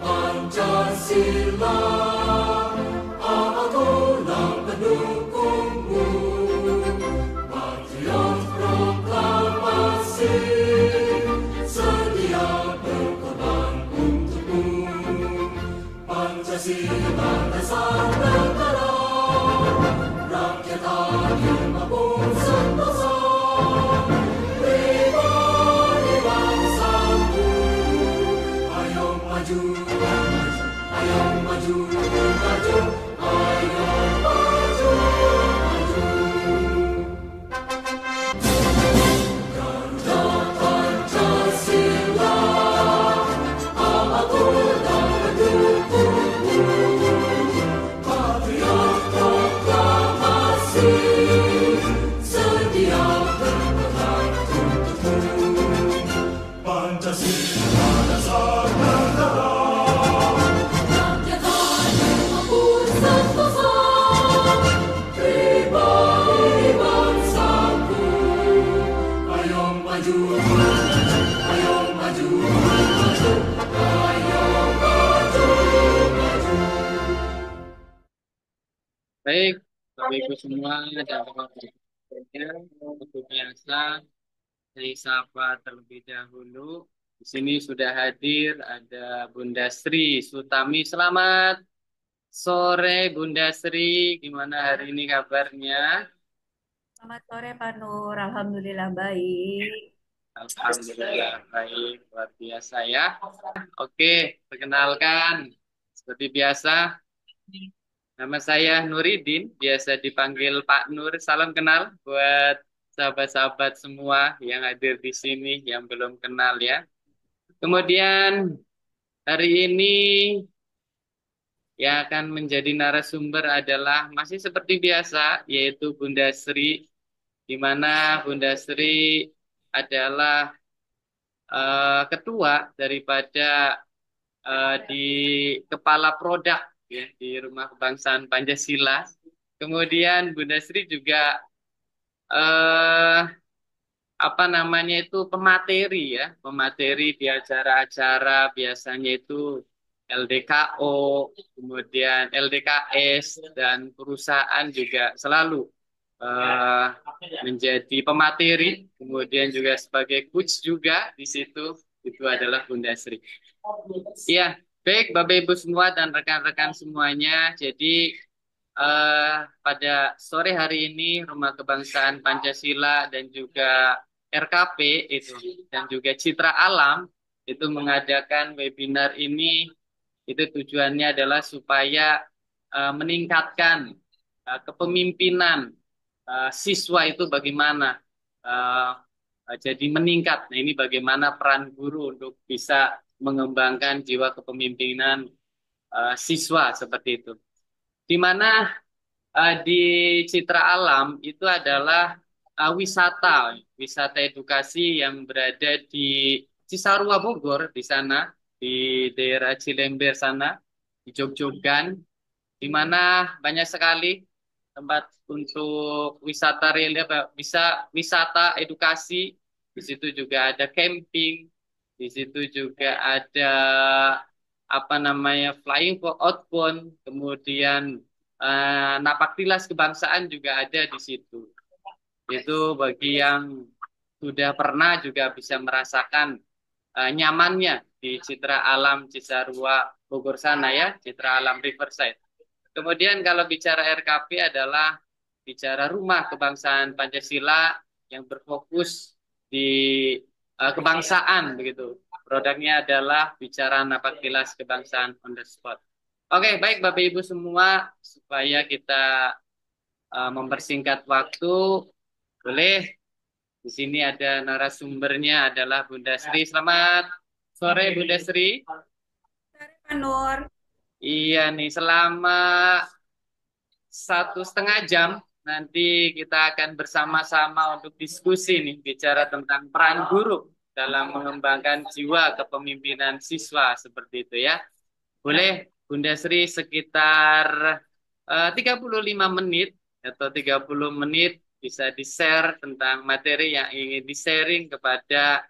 Pancasila, akulah pendukungmu, patriot proklamasi, sedia berkorban untukmu. Pancasila dasar negara, rakyat adil maupun sentosa, pribadi bangsaku, ayo maju. Ayo maju, maju, ayo maju, maju. Garuda Pancasila, akulah pendukungmu, patriot proklamasi, sedia berkorban untukmu. Pancasila dasar negara, maju, ayo maju, maju, ayo maju, maju. Baik, Bapak Ibu semua dan teman-teman seperti biasa, saya sapa terlebih dahulu. Di sini sudah hadir ada Bunda Sri Sutami. Selamat sore Bunda Sri, gimana hari ini kabarnya? Selamat sore Pak Nur, Alhamdulillah baik. Alhamdulillah baik, luar biasa ya. Oke, perkenalkan seperti biasa. Nama saya Nuridin, biasa dipanggil Pak Nur. Salam kenal buat sahabat-sahabat semua yang hadir di sini yang belum kenal ya. Kemudian hari ini yang akan menjadi narasumber adalah masih seperti biasa, yaitu Bunda Sri, di mana Bunda Sri adalah ketua daripada di kepala produk ya di Rumah Kebangsaan Pancasila. Kemudian Bunda Sri juga eh, apa namanya itu pemateri ya, pemateri di acara-acara biasanya itu LDKO, kemudian LDKS dan perusahaan juga selalu eh, menjadi pemateri, kemudian juga sebagai coach juga di situ itu adalah Bunda Sri. Iya, baik Bapak Ibu semua dan rekan-rekan semuanya. Jadi pada sore hari ini Rumah Kebangsaan Pancasila dan juga RKP itu dan juga Citra Alam itu mengadakan webinar ini itu tujuannya adalah supaya meningkatkan kepemimpinan siswa itu bagaimana eh, jadi meningkat. Nah, ini bagaimana peran guru untuk bisa mengembangkan jiwa kepemimpinan siswa seperti itu. Di mana di Citra Alam itu adalah wisata, wisata edukasi yang berada di Cisarua Bogor di sana, di daerah Cilember sana, di Jogjogan, di mana banyak sekali tempat untuk wisata real, bisa wisata edukasi. Di situ juga ada camping, di situ juga ada apa namanya flying outbound, kemudian napak tilas kebangsaan juga ada di situ. Itu bagi yang sudah pernah juga bisa merasakan nyamannya di Citra Alam Cisarua Bogor sana ya, Citra Alam Riverside. Kemudian kalau bicara RKP adalah bicara Rumah Kebangsaan Pancasila yang berfokus di kebangsaan begitu. Produknya adalah bicara napaktilas kebangsaan on the spot. Oke, baik Bapak Ibu semua, supaya kita mempersingkat waktu, boleh di sini ada narasumbernya adalah Bunda Sri. Selamat sore Bunda Sri. Sore Pak Nur. Iya nih, selama 1,5 jam nanti kita akan bersama-sama untuk diskusi nih bicara tentang peran guru dalam mengembangkan jiwa kepemimpinan siswa seperti itu ya. Boleh Bunda Sri sekitar 35 menit atau 30 menit bisa di-share tentang materi yang ingin di-sharing kepada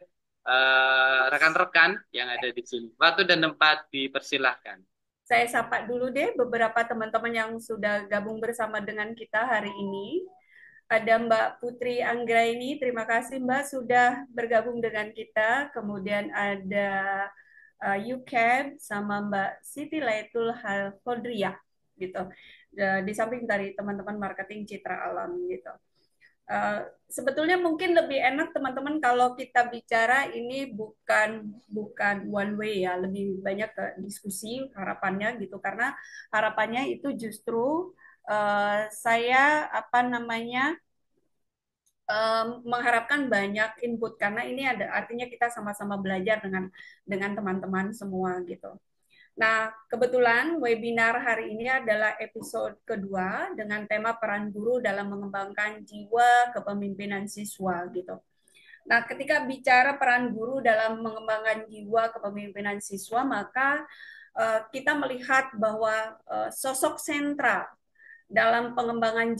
rekan-rekan yang ada di sini. Waktu dan tempat dipersilahkan. Saya sapa dulu deh beberapa teman-teman yang sudah gabung bersama dengan kita hari ini. Ada Mbak Putri Anggraini, terima kasih Mbak sudah bergabung dengan kita. Kemudian ada UCAB sama Mbak Siti Laitul Hodriah gitu. Di samping dari teman-teman marketing Citra Alam gitu. Sebetulnya mungkin lebih enak teman-teman kalau kita bicara ini bukan one way ya, lebih banyak ke diskusi harapannya gitu karena harapannya itu justru saya apa namanya mengharapkan banyak input karena ini ada artinya kita sama-sama belajar dengan teman-teman semua gitu. Nah, kebetulan webinar hari ini adalah episode kedua dengan tema peran guru dalam mengembangkan jiwa kepemimpinan siswa gitu. Nah, ketika bicara peran guru dalam mengembangkan jiwa kepemimpinan siswa, maka kita melihat bahwa sosok sentral dalam mengembangkan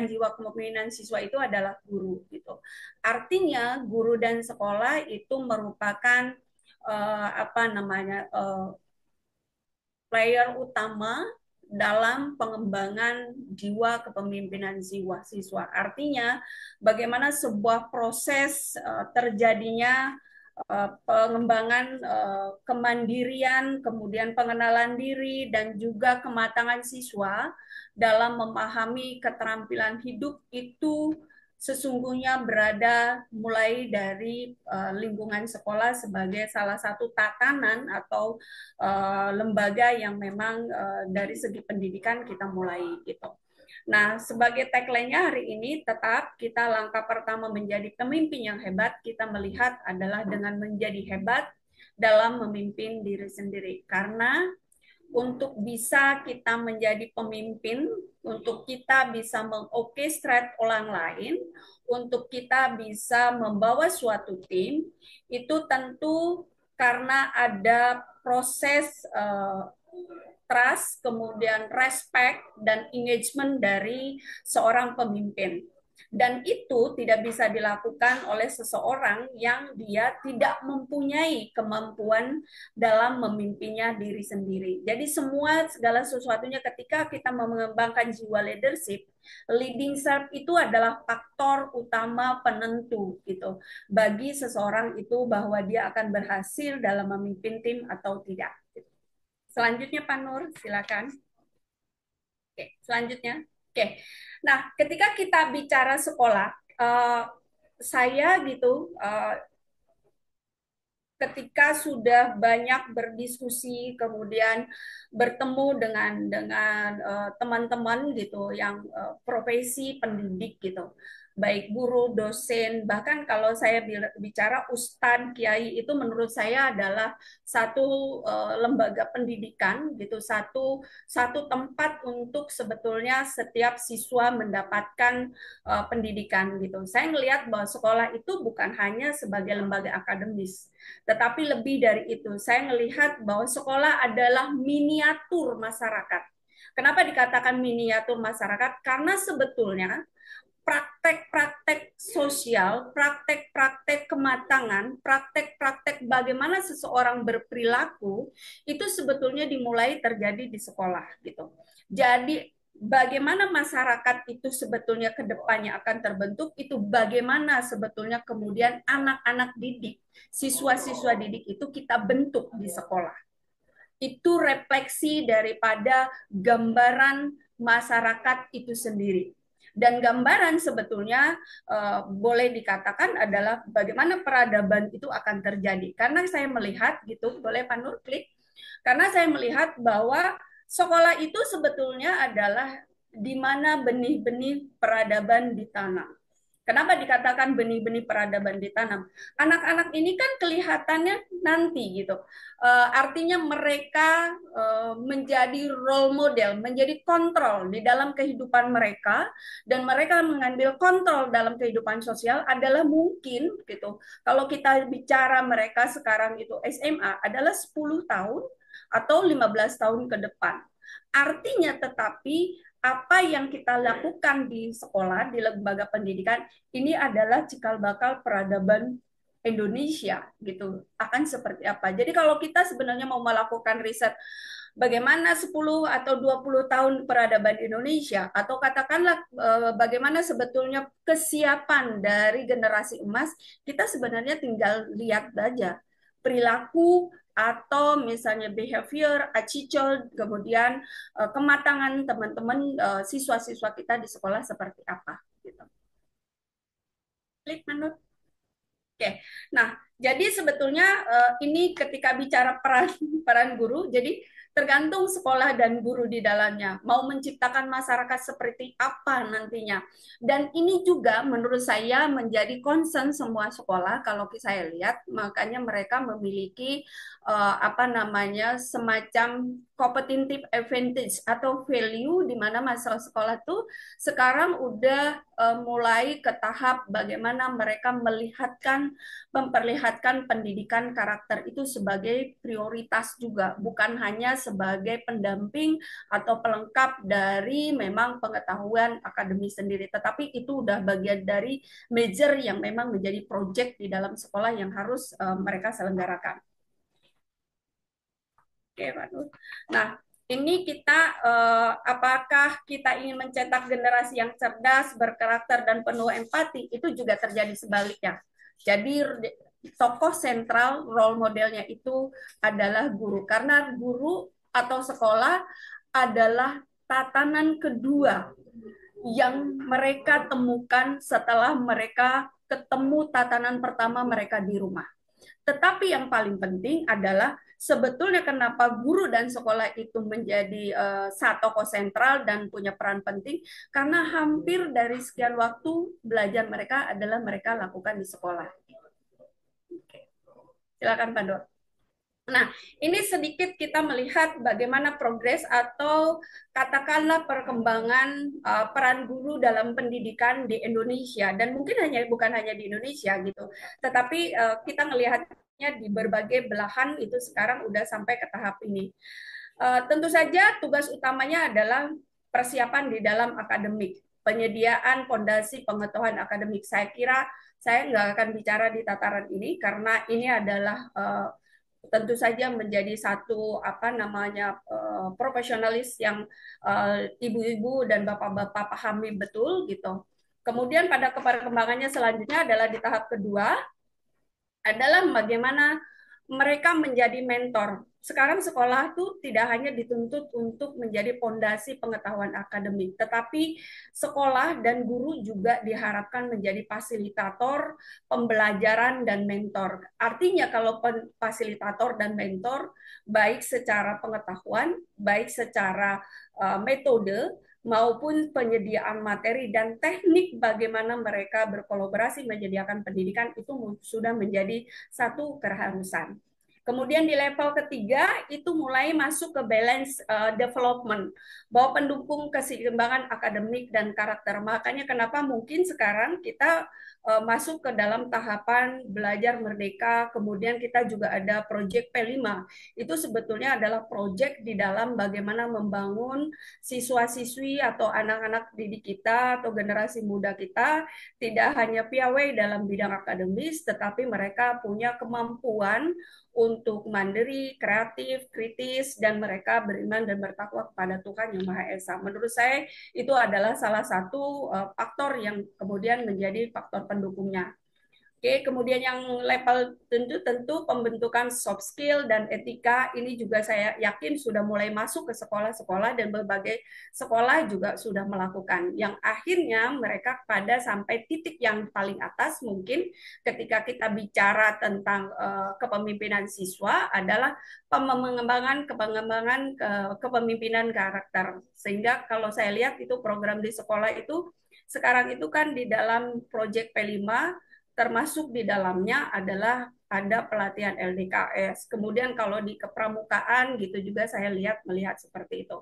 jiwa kepemimpinan siswa itu adalah guru gitu. Artinya guru dan sekolah itu merupakan apa namanya player utama dalam pengembangan jiwa kepemimpinan siswa. Artinya bagaimana sebuah proses terjadinya pengembangan kemandirian, kemudian pengenalan diri dan juga kematangan siswa dalam memahami keterampilan hidup itu sesungguhnya berada mulai dari lingkungan sekolah sebagai salah satu tatanan atau lembaga yang memang dari segi pendidikan kita mulai gitu. Nah, sebagai tagline-nya hari ini tetap kita langkah pertama menjadi pemimpin yang hebat, kita melihat adalah dengan menjadi hebat dalam memimpin diri sendiri. Karena untuk bisa kita menjadi pemimpin, untuk kita bisa mengorkestrate orang lain, untuk kita bisa membawa suatu tim, itu tentu karena ada proses trust, kemudian respect, dan engagement dari seorang pemimpin. Dan itu tidak bisa dilakukan oleh seseorang yang dia tidak mempunyai kemampuan dalam memimpinnya diri sendiri. Jadi segala sesuatunya ketika kita mengembangkan jiwa leadership, leading self itu adalah faktor utama penentu gitu bagi seseorang itu bahwa dia akan berhasil dalam memimpin tim atau tidak. Selanjutnya Pak Nur, silakan. Oke, selanjutnya. Oke. Nah, ketika kita bicara sekolah, saya gitu ketika sudah banyak berdiskusi kemudian bertemu dengan teman-teman gitu yang profesi pendidik gitu baik guru, dosen, bahkan kalau saya bicara ustadz, kiai itu menurut saya adalah satu lembaga pendidikan gitu, satu tempat untuk sebetulnya setiap siswa mendapatkan pendidikan gitu. Saya melihat bahwa sekolah itu bukan hanya sebagai lembaga akademis, tetapi lebih dari itu. Saya melihat bahwa sekolah adalah miniatur masyarakat. Kenapa dikatakan miniatur masyarakat? Karena sebetulnya praktek-praktek sosial, praktek-praktek kematangan, praktek-praktek bagaimana seseorang berperilaku itu sebetulnya dimulai terjadi di sekolah gitu. Jadi bagaimana masyarakat itu sebetulnya ke depannya akan terbentuk itu bagaimana sebetulnya kemudian anak-anak didik, siswa-siswa didik itu kita bentuk di sekolah. Itu refleksi daripada gambaran masyarakat itu sendiri. Dan gambaran sebetulnya boleh dikatakan adalah bagaimana peradaban itu akan terjadi. Karena saya melihat gitu, boleh Pak Nur klik. Karena saya melihat bahwa sekolah itu sebetulnya adalah di mana benih-benih peradaban ditanam. Kenapa dikatakan benih-benih peradaban ditanam? Anak-anak ini kan kelihatannya nanti gitu. Artinya mereka menjadi role model, menjadi kontrol di dalam kehidupan mereka dan mereka mengambil kontrol dalam kehidupan sosial adalah mungkin gitu. Kalau kita bicara mereka sekarang itu SMA adalah 10 tahun atau 15 tahun ke depan. Artinya tetapi apa yang kita lakukan di sekolah, di lembaga pendidikan, ini adalah cikal bakal peradaban Indonesia gitu. Akan seperti apa. Jadi kalau kita sebenarnya mau melakukan riset bagaimana 10 atau 20 tahun peradaban Indonesia atau katakanlah bagaimana sebetulnya kesiapan dari generasi emas, kita sebenarnya tinggal lihat saja perilaku atau misalnya behavior, attitude, kemudian kematangan teman-teman siswa-siswa kita di sekolah seperti apa gitu. Klik menurut. Oke, nah jadi sebetulnya ini ketika bicara peran peran guru, jadi tergantung sekolah dan guru di dalamnya mau menciptakan masyarakat seperti apa nantinya. Dan ini juga menurut saya menjadi concern semua sekolah kalau saya lihat, makanya mereka memiliki apa namanya semacam competitive advantage atau value di mana masalah sekolah tuh sekarang udah mulai ke tahap bagaimana mereka memperlihatkan pendidikan karakter itu sebagai prioritas juga, bukan hanya sebagai pendamping atau pelengkap dari memang pengetahuan akademis sendiri, tetapi itu udah bagian dari major yang memang menjadi project di dalam sekolah yang harus mereka selenggarakan. Oke, Pak Nur. Nah, ini kita apakah kita ingin mencetak generasi yang cerdas, berkarakter dan penuh empati, itu juga terjadi sebaliknya. Jadi tokoh sentral role modelnya itu adalah guru karena guru atau sekolah adalah tatanan kedua yang mereka temukan setelah mereka ketemu tatanan pertama mereka di rumah. Tetapi yang paling penting adalah sebetulnya kenapa guru dan sekolah itu menjadi satu tokoh sentral dan punya peran penting karena hampir dari sekian waktu belajar mereka adalah mereka lakukan di sekolah. Silakan Pak Dor. Nah, ini sedikit kita melihat bagaimana progres atau katakanlah perkembangan peran guru dalam pendidikan di Indonesia dan mungkin bukan hanya di Indonesia gitu, tetapi kita melihatnya di berbagai belahan itu sekarang udah sampai ke tahap ini. Tentu saja tugas utamanya adalah persiapan di dalam akademik, penyediaan fondasi pengetahuan akademik. Saya kira saya nggak akan bicara di tataran ini karena ini adalah tentu saja menjadi satu apa namanya profesionalis yang ibu-ibu dan bapak-bapak pahami betul gitu. Kemudian pada perkembangannya selanjutnya adalah di tahap kedua adalah bagaimana mereka menjadi mentor. Sekarang sekolah tuh tidak hanya dituntut untuk menjadi pondasi pengetahuan akademik, tetapi sekolah dan guru juga diharapkan menjadi fasilitator pembelajaran dan mentor. Artinya kalau fasilitator dan mentor, baik secara pengetahuan, baik secara metode, maupun penyediaan materi dan teknik bagaimana mereka berkolaborasi menyediakan pendidikan itu sudah menjadi satu keharusan. Kemudian di level ketiga itu mulai masuk ke balance development, bahwa pendukung keseimbangan akademik dan karakter. Makanya kenapa mungkin sekarang kita masuk ke dalam tahapan belajar merdeka, kemudian kita juga ada proyek P5. Itu sebetulnya adalah proyek di dalam bagaimana membangun siswa-siswi atau anak-anak didik kita atau generasi muda kita tidak hanya piawai dalam bidang akademis, tetapi mereka punya kemampuan untuk mandiri, kreatif, kritis, dan mereka beriman dan bertakwa kepada Tuhan Yang Maha Esa. Menurut saya itu adalah salah satu faktor yang kemudian menjadi faktor pendukungnya. Oke, kemudian yang level tentu pembentukan soft skill dan etika ini juga saya yakin sudah mulai masuk ke sekolah-sekolah dan berbagai sekolah juga sudah melakukan. Yang akhirnya mereka pada sampai titik yang paling atas mungkin ketika kita bicara tentang kepemimpinan siswa adalah pengembangan kepemimpinan karakter. Sehingga kalau saya lihat itu program di sekolah itu sekarang itu kan di dalam proyek P5 termasuk di dalamnya adalah ada pelatihan LDKS. Kemudian kalau di kepramukaan gitu juga saya melihat seperti itu.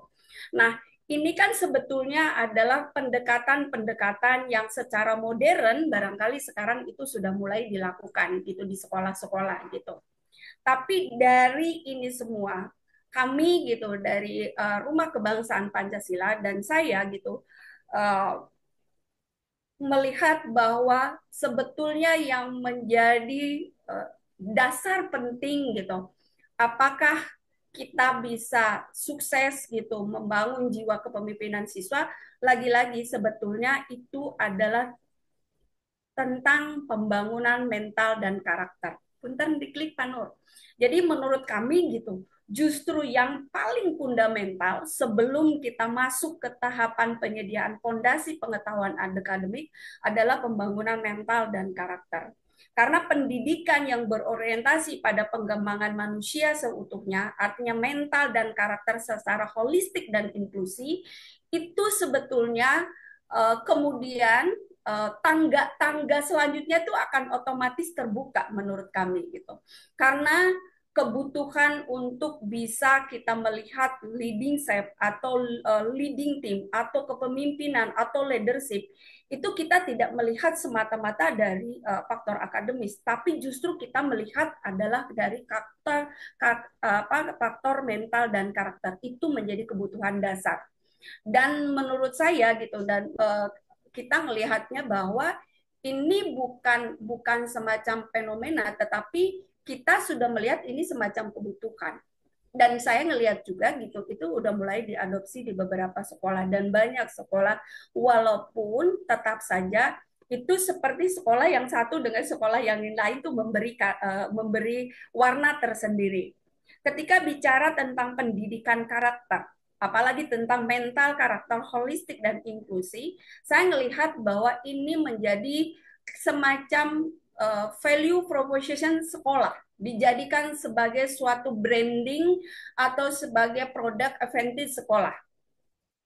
Nah, ini kan sebetulnya adalah pendekatan-pendekatan yang secara modern barangkali sekarang itu sudah mulai dilakukan gitu di sekolah-sekolah gitu. Tapi dari ini semua, kami gitu dari Rumah Kebangsaan Pancasila dan saya gitu uh, melihat bahwa sebetulnya yang menjadi dasar penting gitu, apakah kita bisa sukses gitu membangun jiwa kepemimpinan siswa, lagi-lagi sebetulnya itu adalah tentang pembangunan mental dan karakter. Punten diklik Pak Nur. Jadi menurut kami gitu, justru yang paling fundamental sebelum kita masuk ke tahapan penyediaan fondasi pengetahuan akademik adalah pembangunan mental dan karakter. Karena pendidikan yang berorientasi pada pengembangan manusia seutuhnya, artinya mental dan karakter secara holistik dan inklusi, itu sebetulnya kemudian tangga-tangga selanjutnya itu akan otomatis terbuka menurut kami gitu. Karena kebutuhan untuk bisa kita melihat leading shape atau leading team atau kepemimpinan atau leadership itu kita tidak melihat semata-mata dari faktor akademis, tapi justru kita melihat adalah dari faktor mental dan karakter itu menjadi kebutuhan dasar. Dan menurut saya gitu dan kita melihatnya bahwa ini bukan semacam fenomena, tetapi kita sudah melihat ini semacam kebutuhan. Dan saya ngelihat juga gitu, itu udah mulai diadopsi di beberapa sekolah dan banyak sekolah, walaupun tetap saja itu seperti sekolah yang satu dengan sekolah yang lain itu memberi warna tersendiri. Ketika bicara tentang pendidikan karakter, apalagi tentang mental, karakter, holistik, dan inklusi, saya melihat bahwa ini menjadi semacam value proposition sekolah, dijadikan sebagai suatu branding atau sebagai produk advantage sekolah.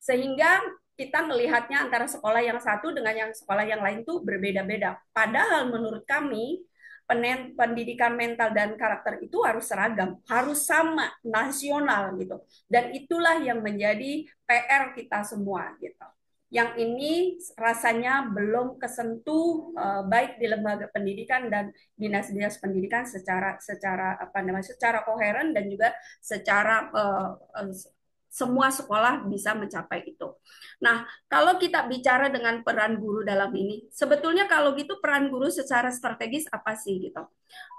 Sehingga kita melihatnya antara sekolah yang satu dengan yang sekolah yang lain itu berbeda-beda. Padahal menurut kami, pendidikan mental dan karakter itu harus seragam, harus sama, nasional gitu. Dan itulah yang menjadi PR kita semua gitu. Yang ini rasanya belum kesentuh baik di lembaga pendidikan dan dinas-dinas pendidikan secara koheren dan juga secara semua sekolah bisa mencapai itu. Nah, kalau kita bicara dengan peran guru dalam ini, sebetulnya kalau gitu peran guru secara strategis apa sih gitu?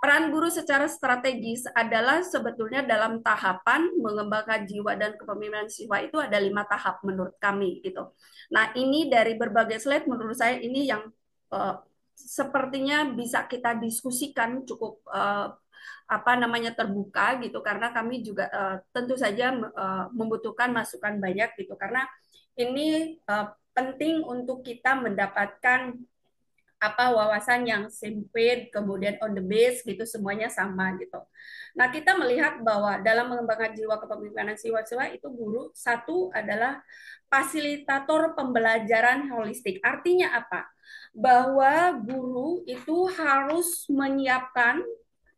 Peran guru secara strategis adalah sebetulnya dalam tahapan mengembangkan jiwa dan kepemimpinan siswa itu ada 5 tahap menurut kami gitu. Nah, ini dari berbagai slide menurut saya ini yang sepertinya bisa kita diskusikan cukup terbuka gitu karena kami juga tentu saja membutuhkan masukan banyak gitu karena ini penting untuk kita mendapatkan wawasan yang sempit, kemudian on the base gitu semuanya sama gitu. Nah, kita melihat bahwa dalam mengembangkan jiwa kepemimpinan siswa-siswa itu guru satu adalah fasilitator pembelajaran holistik. Artinya apa? Bahwa guru itu harus menyiapkan,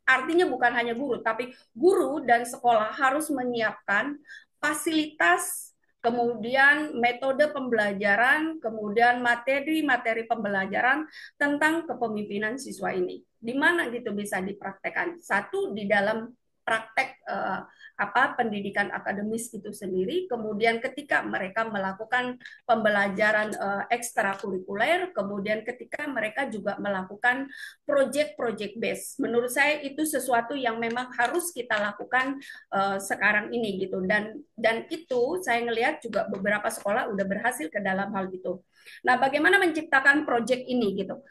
artinya bukan hanya guru, tapi guru dan sekolah harus menyiapkan fasilitas, kemudian metode pembelajaran, kemudian materi-materi pembelajaran tentang kepemimpinan siswa ini. Di mana gitu bisa dipraktekkan? Satu, di dalam praktek pendidikan akademis itu sendiri, kemudian ketika mereka melakukan pembelajaran ekstrakurikuler, kemudian ketika mereka juga melakukan project-project base. Menurut saya itu sesuatu yang memang harus kita lakukan sekarang ini gitu dan itu saya ngelihat juga beberapa sekolah udah berhasil ke dalam hal itu. Nah, bagaimana menciptakan project ini gitu?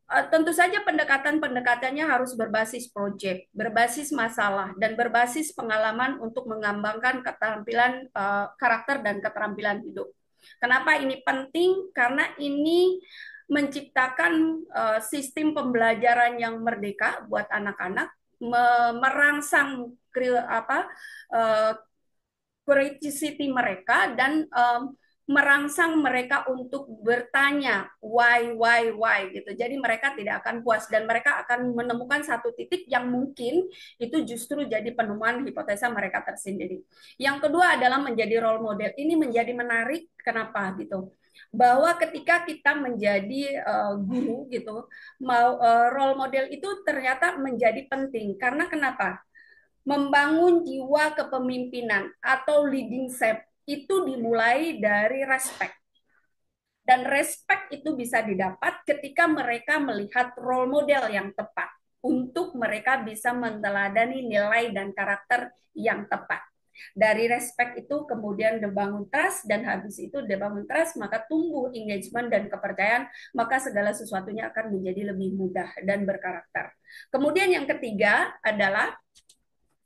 Tentu saja pendekatannya harus berbasis proyek, berbasis masalah, dan berbasis pengalaman untuk mengembangkan keterampilan karakter dan keterampilan hidup. Kenapa ini penting? Karena ini menciptakan sistem pembelajaran yang merdeka buat anak-anak, merangsang curiosity mereka dan merangsang mereka untuk bertanya why gitu. Jadi mereka tidak akan puas dan mereka akan menemukan satu titik yang mungkin itu justru jadi penemuan hipotesa mereka tersendiri. Yang kedua adalah menjadi role model. Ini menjadi menarik kenapa gitu? Bahwa ketika kita menjadi guru gitu, role model itu ternyata menjadi penting karena kenapa? Membangun jiwa kepemimpinan atau leading shape itu dimulai dari respect. Dan respect itu bisa didapat ketika mereka melihat role model yang tepat untuk mereka bisa meneladani nilai dan karakter yang tepat. Dari respect itu kemudian dibangun trust, dan habis itu dibangun trust maka tumbuh engagement dan kepercayaan, maka segala sesuatunya akan menjadi lebih mudah dan berkarakter. Kemudian yang ketiga adalah,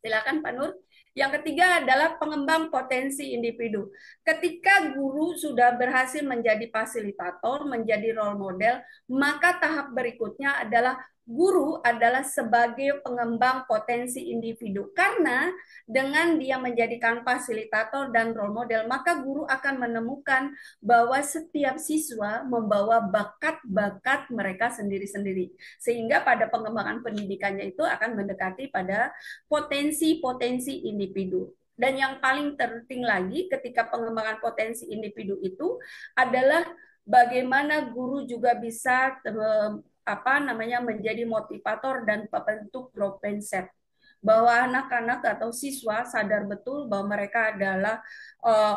silakan Pak Nur. Yang ketiga adalah pengembang potensi individu. Ketika guru sudah berhasil menjadi fasilitator, menjadi role model, maka tahap berikutnya adalah guru adalah sebagai pengembang potensi individu. Karena dengan dia menjadikan fasilitator dan role model, maka guru akan menemukan bahwa setiap siswa membawa bakat-bakat mereka sendiri-sendiri. Sehingga pada pengembangan pendidikannya itu akan mendekati pada potensi-potensi individu. Dan yang paling penting lagi ketika pengembangan potensi individu itu adalah bagaimana guru juga bisa menjadi motivator dan pembentuk growth mindset, bahwa anak-anak atau siswa sadar betul bahwa mereka adalah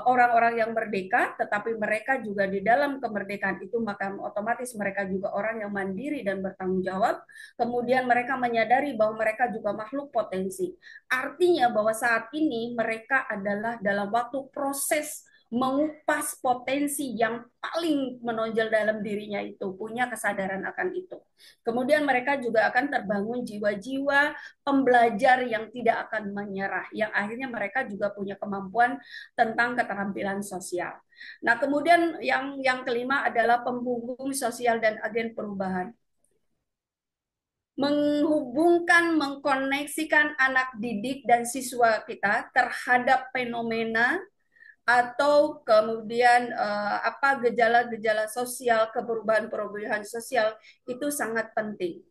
orang-orang yang merdeka, tetapi mereka juga di dalam kemerdekaan itu maka otomatis mereka juga orang yang mandiri dan bertanggung jawab. Kemudian mereka menyadari bahwa mereka juga makhluk potensi. Artinya bahwa saat ini mereka adalah dalam waktu proses mengupas potensi yang paling menonjol dalam dirinya itu, punya kesadaran akan itu. Kemudian mereka juga akan terbangun jiwa-jiwa pembelajar yang tidak akan menyerah, yang akhirnya mereka juga punya kemampuan tentang keterampilan sosial. Nah, kemudian yang kelima adalah penghubung sosial dan agen perubahan. Menghubungkan, mengkoneksikan anak didik dan siswa kita terhadap fenomena atau kemudian gejala-gejala sosial, perubahan-perubahan sosial itu sangat penting.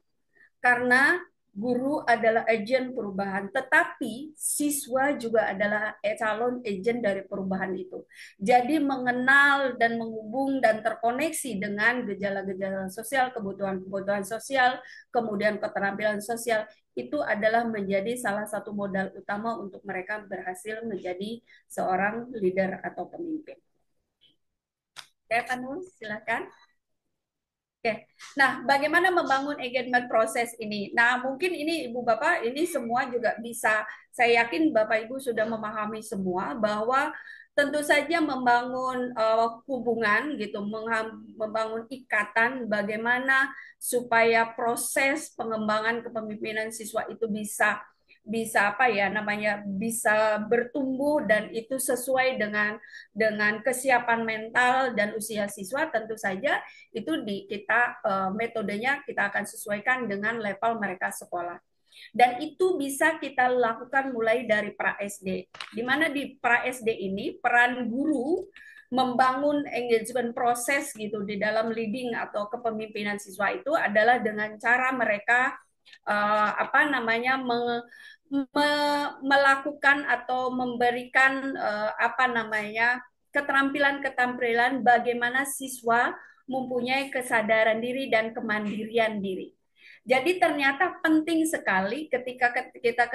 Karena guru adalah agen perubahan, tetapi siswa juga adalah calon agen dari perubahan itu. Jadi mengenal dan menghubung dan terkoneksi dengan gejala-gejala sosial, kebutuhan-kebutuhan sosial, kemudian keterampilan sosial, itu adalah menjadi salah satu modal utama untuk mereka berhasil menjadi seorang leader atau pemimpin. Oke, Pak Nur, silakan. Oke, nah bagaimana membangun engagement proses ini? Nah mungkin ini Ibu Bapak ini semua juga bisa, saya yakin Bapak Ibu sudah memahami semua bahwa tentu saja membangun hubungan gitu, membangun ikatan, bagaimana supaya proses pengembangan kepemimpinan siswa itu bisa bisa bisa bertumbuh dan itu sesuai dengan kesiapan mental dan usia siswa. Tentu saja itu metodenya kita akan sesuaikan dengan level mereka sekolah. Dan itu bisa kita lakukan mulai dari pra SD. Di mana di pra SD ini peran guru membangun engagement proses gitu di dalam leading atau kepemimpinan siswa itu adalah dengan cara mereka uh, apa namanya melakukan atau memberikan keterampilan-keterampilan bagaimana siswa mempunyai kesadaran diri dan kemandirian diri. Jadi ternyata penting sekali ketika kita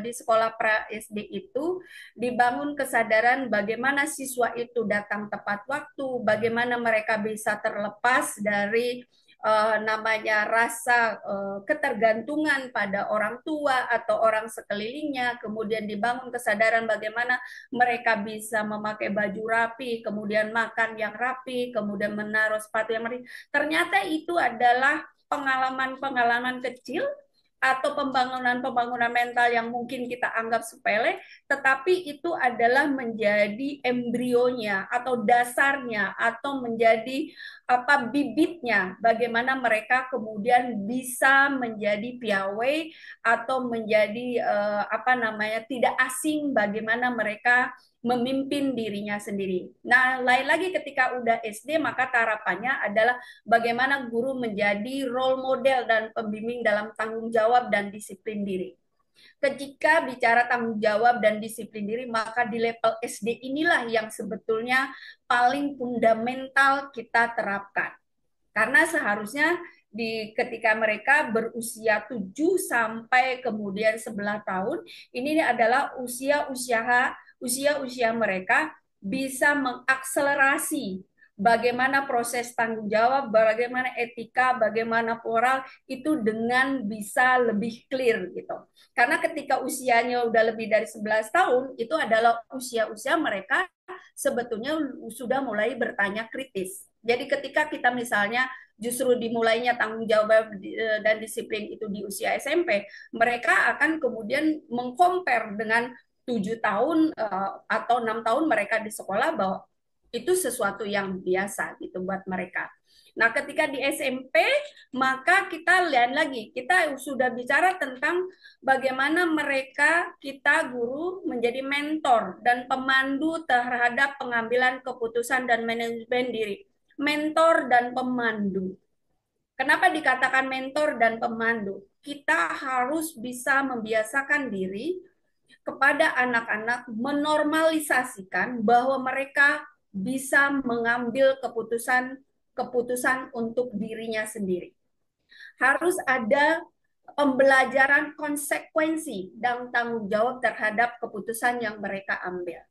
di sekolah pra SD itu dibangun kesadaran bagaimana siswa itu datang tepat waktu, bagaimana mereka bisa terlepas dari rasa ketergantungan pada orang tua atau orang sekelilingnya, kemudian dibangun kesadaran bagaimana mereka bisa memakai baju rapi, kemudian makan yang rapi, kemudian menaruh sepatu yang rapi. Ternyata itu adalah pengalaman-pengalaman kecil atau pembangunan-pembangunan mental yang mungkin kita anggap sepele, tetapi itu adalah menjadi embrionya atau dasarnya atau menjadi bibitnya bagaimana mereka kemudian bisa menjadi piawai atau menjadi tidak asing bagaimana mereka memimpin dirinya sendiri. Nah, lain lagi ketika udah SD maka harapannya adalah bagaimana guru menjadi role model dan pembimbing dalam tanggung jawab dan disiplin diri. Ketika bicara tanggung jawab dan disiplin diri, maka di level SD inilah yang sebetulnya paling fundamental kita terapkan. Karena seharusnya ketika mereka berusia 7 sampai kemudian 11 tahun, ini adalah usia-usia mereka bisa mengakselerasi bagaimana proses tanggung jawab, bagaimana etika, bagaimana moral itu dengan bisa lebih clear gitu. Karena ketika usianya udah lebih dari 11 tahun, itu adalah usia-usia mereka sebetulnya sudah mulai bertanya kritis. Jadi ketika kita misalnya justru dimulainya tanggung jawab dan disiplin itu di usia SMP, mereka akan kemudian mengcompare dengan 7 tahun atau 6 tahun mereka di sekolah bahwa itu sesuatu yang biasa gitu buat mereka. Nah, ketika di SMP, maka kita lihat lagi, kita sudah bicara tentang bagaimana mereka, kita guru menjadi mentor dan pemandu terhadap pengambilan keputusan dan manajemen diri. Mentor dan pemandu. Kenapa dikatakan mentor dan pemandu? Kita harus bisa membiasakan diri kepada anak-anak menormalisasikan bahwa mereka bisa mengambil keputusan untuk dirinya sendiri. Harus ada pembelajaran konsekuensi dan tanggung jawab terhadap keputusan yang mereka ambil.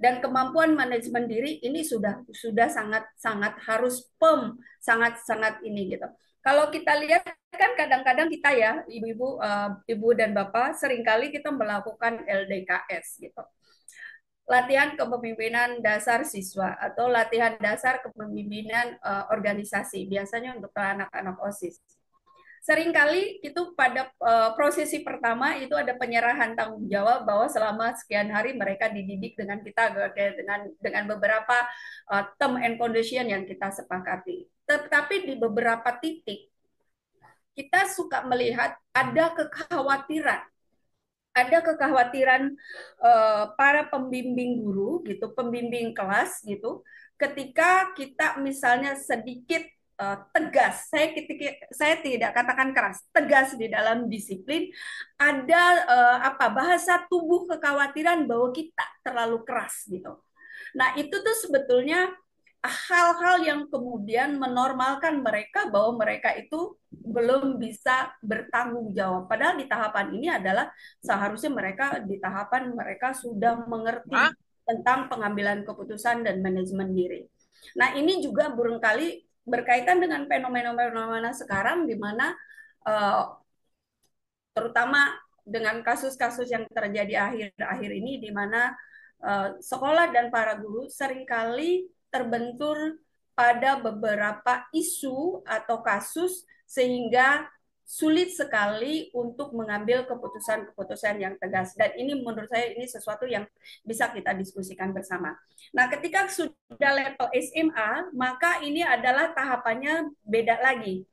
Dan kemampuan manajemen diri ini sudah sangat harus sangat ini gitu. Kalau kita lihat kan kadang-kadang kita ya ibu-ibu ibu dan bapak seringkali kita melakukan LDKS gitu. Latihan kepemimpinan dasar siswa atau latihan dasar kepemimpinan organisasi biasanya untuk anak-anak OSIS. Seringkali itu pada prosesi pertama itu ada penyerahan tanggung jawab bahwa selama sekian hari mereka dididik dengan kita dengan beberapa term and condition yang kita sepakati. Tetapi di beberapa titik kita suka melihat ada kekhawatiran para pembimbing guru gitu, pembimbing kelas gitu, ketika kita misalnya sedikit tegas, saya tidak katakan keras, tegas di dalam disiplin, ada bahasa tubuh kekhawatiran bahwa kita terlalu keras gitu. Nah, itu tuh sebetulnya hal-hal yang kemudian menormalkan mereka bahwa mereka itu belum bisa bertanggung jawab. Padahal di tahapan ini adalah seharusnya mereka di tahapan mereka sudah mengerti tentang pengambilan keputusan dan manajemen diri. Nah, ini juga barangkali berkaitan dengan fenomena-fenomena sekarang di mana terutama dengan kasus-kasus yang terjadi akhir-akhir ini di mana sekolah dan para guru seringkali terbentur pada beberapa isu atau kasus sehingga sulit sekali untuk mengambil keputusan-keputusan yang tegas. Dan ini menurut saya ini sesuatu yang bisa kita diskusikan bersama. Nah, ketika sudah level SMA, maka ini adalah tahapannya beda lagi.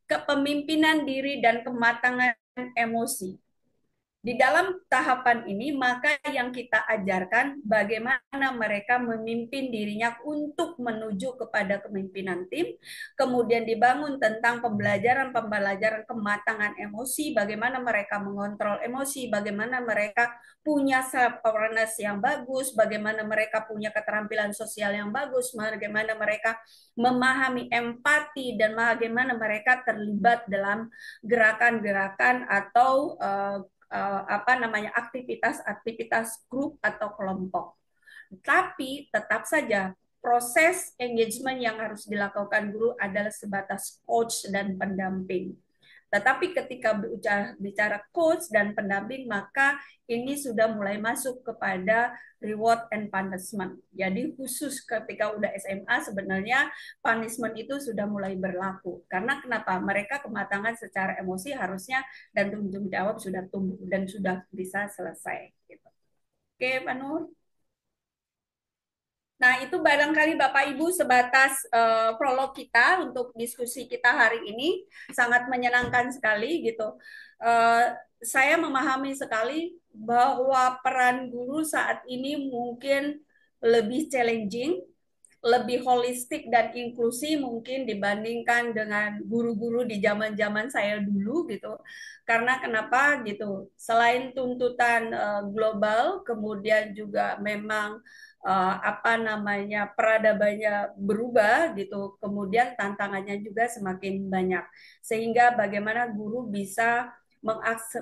Kepemimpinan diri dan kematangan emosi. Di dalam tahapan ini, maka yang kita ajarkan bagaimana mereka memimpin dirinya untuk menuju kepada kepemimpinan tim, kemudian dibangun tentang pembelajaran kematangan emosi, bagaimana mereka mengontrol emosi, bagaimana mereka punya self-awareness yang bagus, bagaimana mereka punya keterampilan sosial yang bagus, bagaimana mereka memahami empati, dan bagaimana mereka terlibat dalam gerakan-gerakan atau aktivitas grup atau kelompok. Tapi tetap saja proses engagement yang harus dilakukan guru adalah sebatas coach dan pendamping. Tetapi ketika bicara coach dan pendamping, maka ini sudah mulai masuk kepada reward and punishment. Jadi khusus ketika udah SMA sebenarnya punishment itu sudah mulai berlaku. Karena kenapa? Mereka kematangan secara emosi harusnya dan tanggung jawab sudah tumbuh dan sudah bisa selesai. Gitu. Oke, Pak Nur. Nah, itu barangkali Bapak Ibu sebatas prolog kita untuk diskusi kita hari ini. Sangat menyenangkan sekali gitu. Saya memahami sekali bahwa peran guru saat ini mungkin lebih challenging, lebih holistik dan inklusi mungkin dibandingkan dengan guru-guru di zaman-zaman saya dulu gitu. Karena kenapa gitu? Selain tuntutan global, kemudian juga memang apa namanya peradabannya berubah gitu. Kemudian tantangannya juga semakin banyak. Sehingga bagaimana guru bisa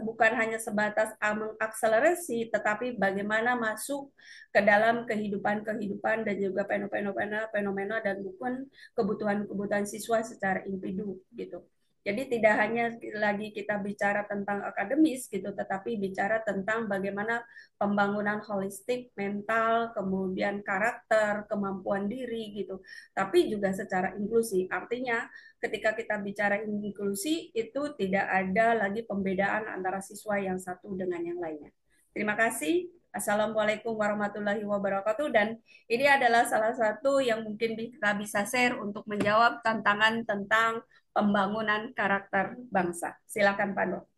bukan hanya sebatas mengakselerasi, tetapi bagaimana masuk ke dalam kehidupan-kehidupan dan juga fenomena-fenomena dan bukan kebutuhan-kebutuhan siswa secara individu gitu. Jadi tidak hanya lagi kita bicara tentang akademis gitu, tetapi bicara tentang bagaimana pembangunan holistik, mental, kemudian karakter, kemampuan diri gitu. Tapi juga secara inklusi. Artinya ketika kita bicara inklusi itu tidak ada lagi pembedaan antara siswa yang satu dengan yang lainnya. Terima kasih. Assalamualaikum warahmatullahi wabarakatuh. Dan ini adalah salah satu yang mungkin kita bisa share untuk menjawab tantangan tentang pembangunan karakter bangsa. Silakan Pak Nur.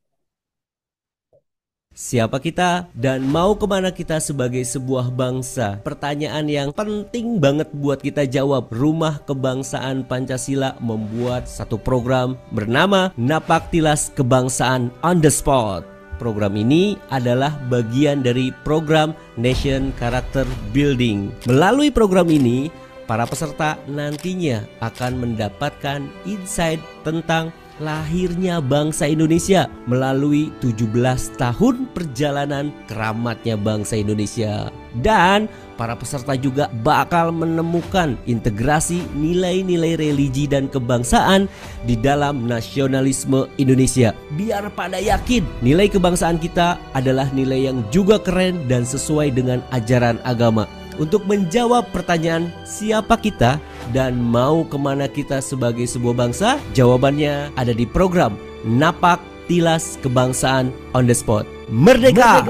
Siapa kita dan mau kemana kita sebagai sebuah bangsa? Pertanyaan yang penting banget buat kita jawab. Rumah Kebangsaan Pancasila membuat satu program bernama Napak Tilas Kebangsaan on the Spot. Program ini adalah bagian dari program Nation Character Building. Melalui program ini, para peserta nantinya akan mendapatkan insight tentang lahirnya bangsa Indonesia melalui 17 tahun perjalanan keramatnya bangsa Indonesia. Dan para peserta juga bakal menemukan integrasi nilai-nilai religi dan kebangsaan di dalam nasionalisme Indonesia. Biar pada yakin nilai kebangsaan kita adalah nilai yang juga keren dan sesuai dengan ajaran agama. Untuk menjawab pertanyaan siapa kita dan mau kemana kita sebagai sebuah bangsa, jawabannya ada di program Napak Tilas Kebangsaan on the Spot. Merdeka!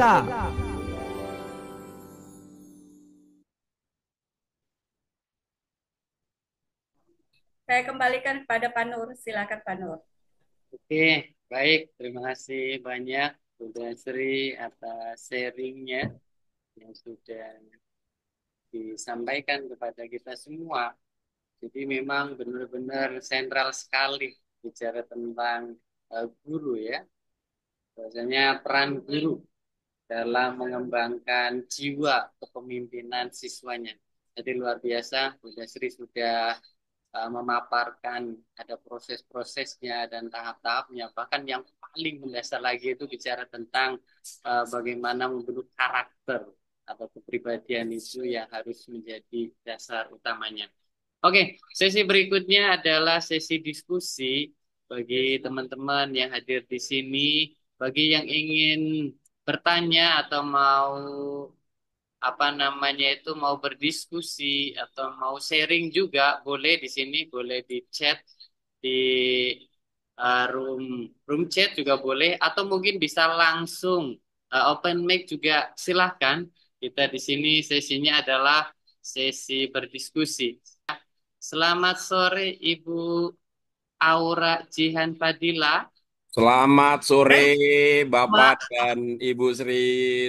Saya kembalikan kepada Pak Nur. Silakan Pak Nur. Oke, baik. Terima kasih banyak Bunda Sri atas sharingnya yang sudah disampaikan kepada kita semua. Jadi memang benar-benar sentral sekali bicara tentang guru ya. Bahwasanya peran guru dalam mengembangkan jiwa kepemimpinan siswanya. Jadi luar biasa, Bunda Sri sudah memaparkan ada proses-prosesnya dan tahap-tahapnya. Bahkan yang paling mendasar lagi itu bicara tentang bagaimana membentuk karakter atau kepribadian itu yang harus menjadi dasar utamanya. Oke, sesi berikutnya adalah sesi diskusi bagi teman-teman yang hadir di sini. Bagi yang ingin bertanya atau mau mau berdiskusi atau mau sharing juga boleh di sini, boleh di chat di room chat juga boleh atau mungkin bisa langsung open mic juga silahkan. Kita di sini sesinya adalah sesi berdiskusi. Selamat sore Ibu Aura Jihan Fadila. Selamat sore Bapak Ma- dan Ibu Sri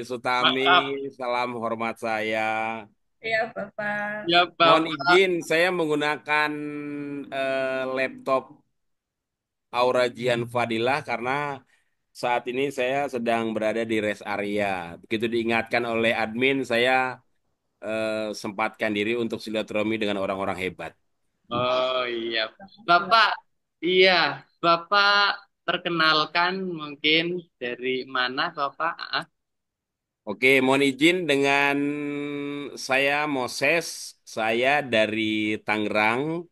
Sutami. Maaf Salam hormat saya. Ya, Bapak. ya Mohon Bapak. izin saya menggunakan laptop Aura Jihan Fadilah karena saat ini saya sedang berada di rest area. Begitu diingatkan oleh admin, saya sempatkan diri untuk silaturahmi dengan orang-orang hebat. Oh iya, Bapak, iya, Bapak perkenalkan mungkin dari mana Bapak? Oke, mohon izin dengan saya Moses, saya dari Tangerang.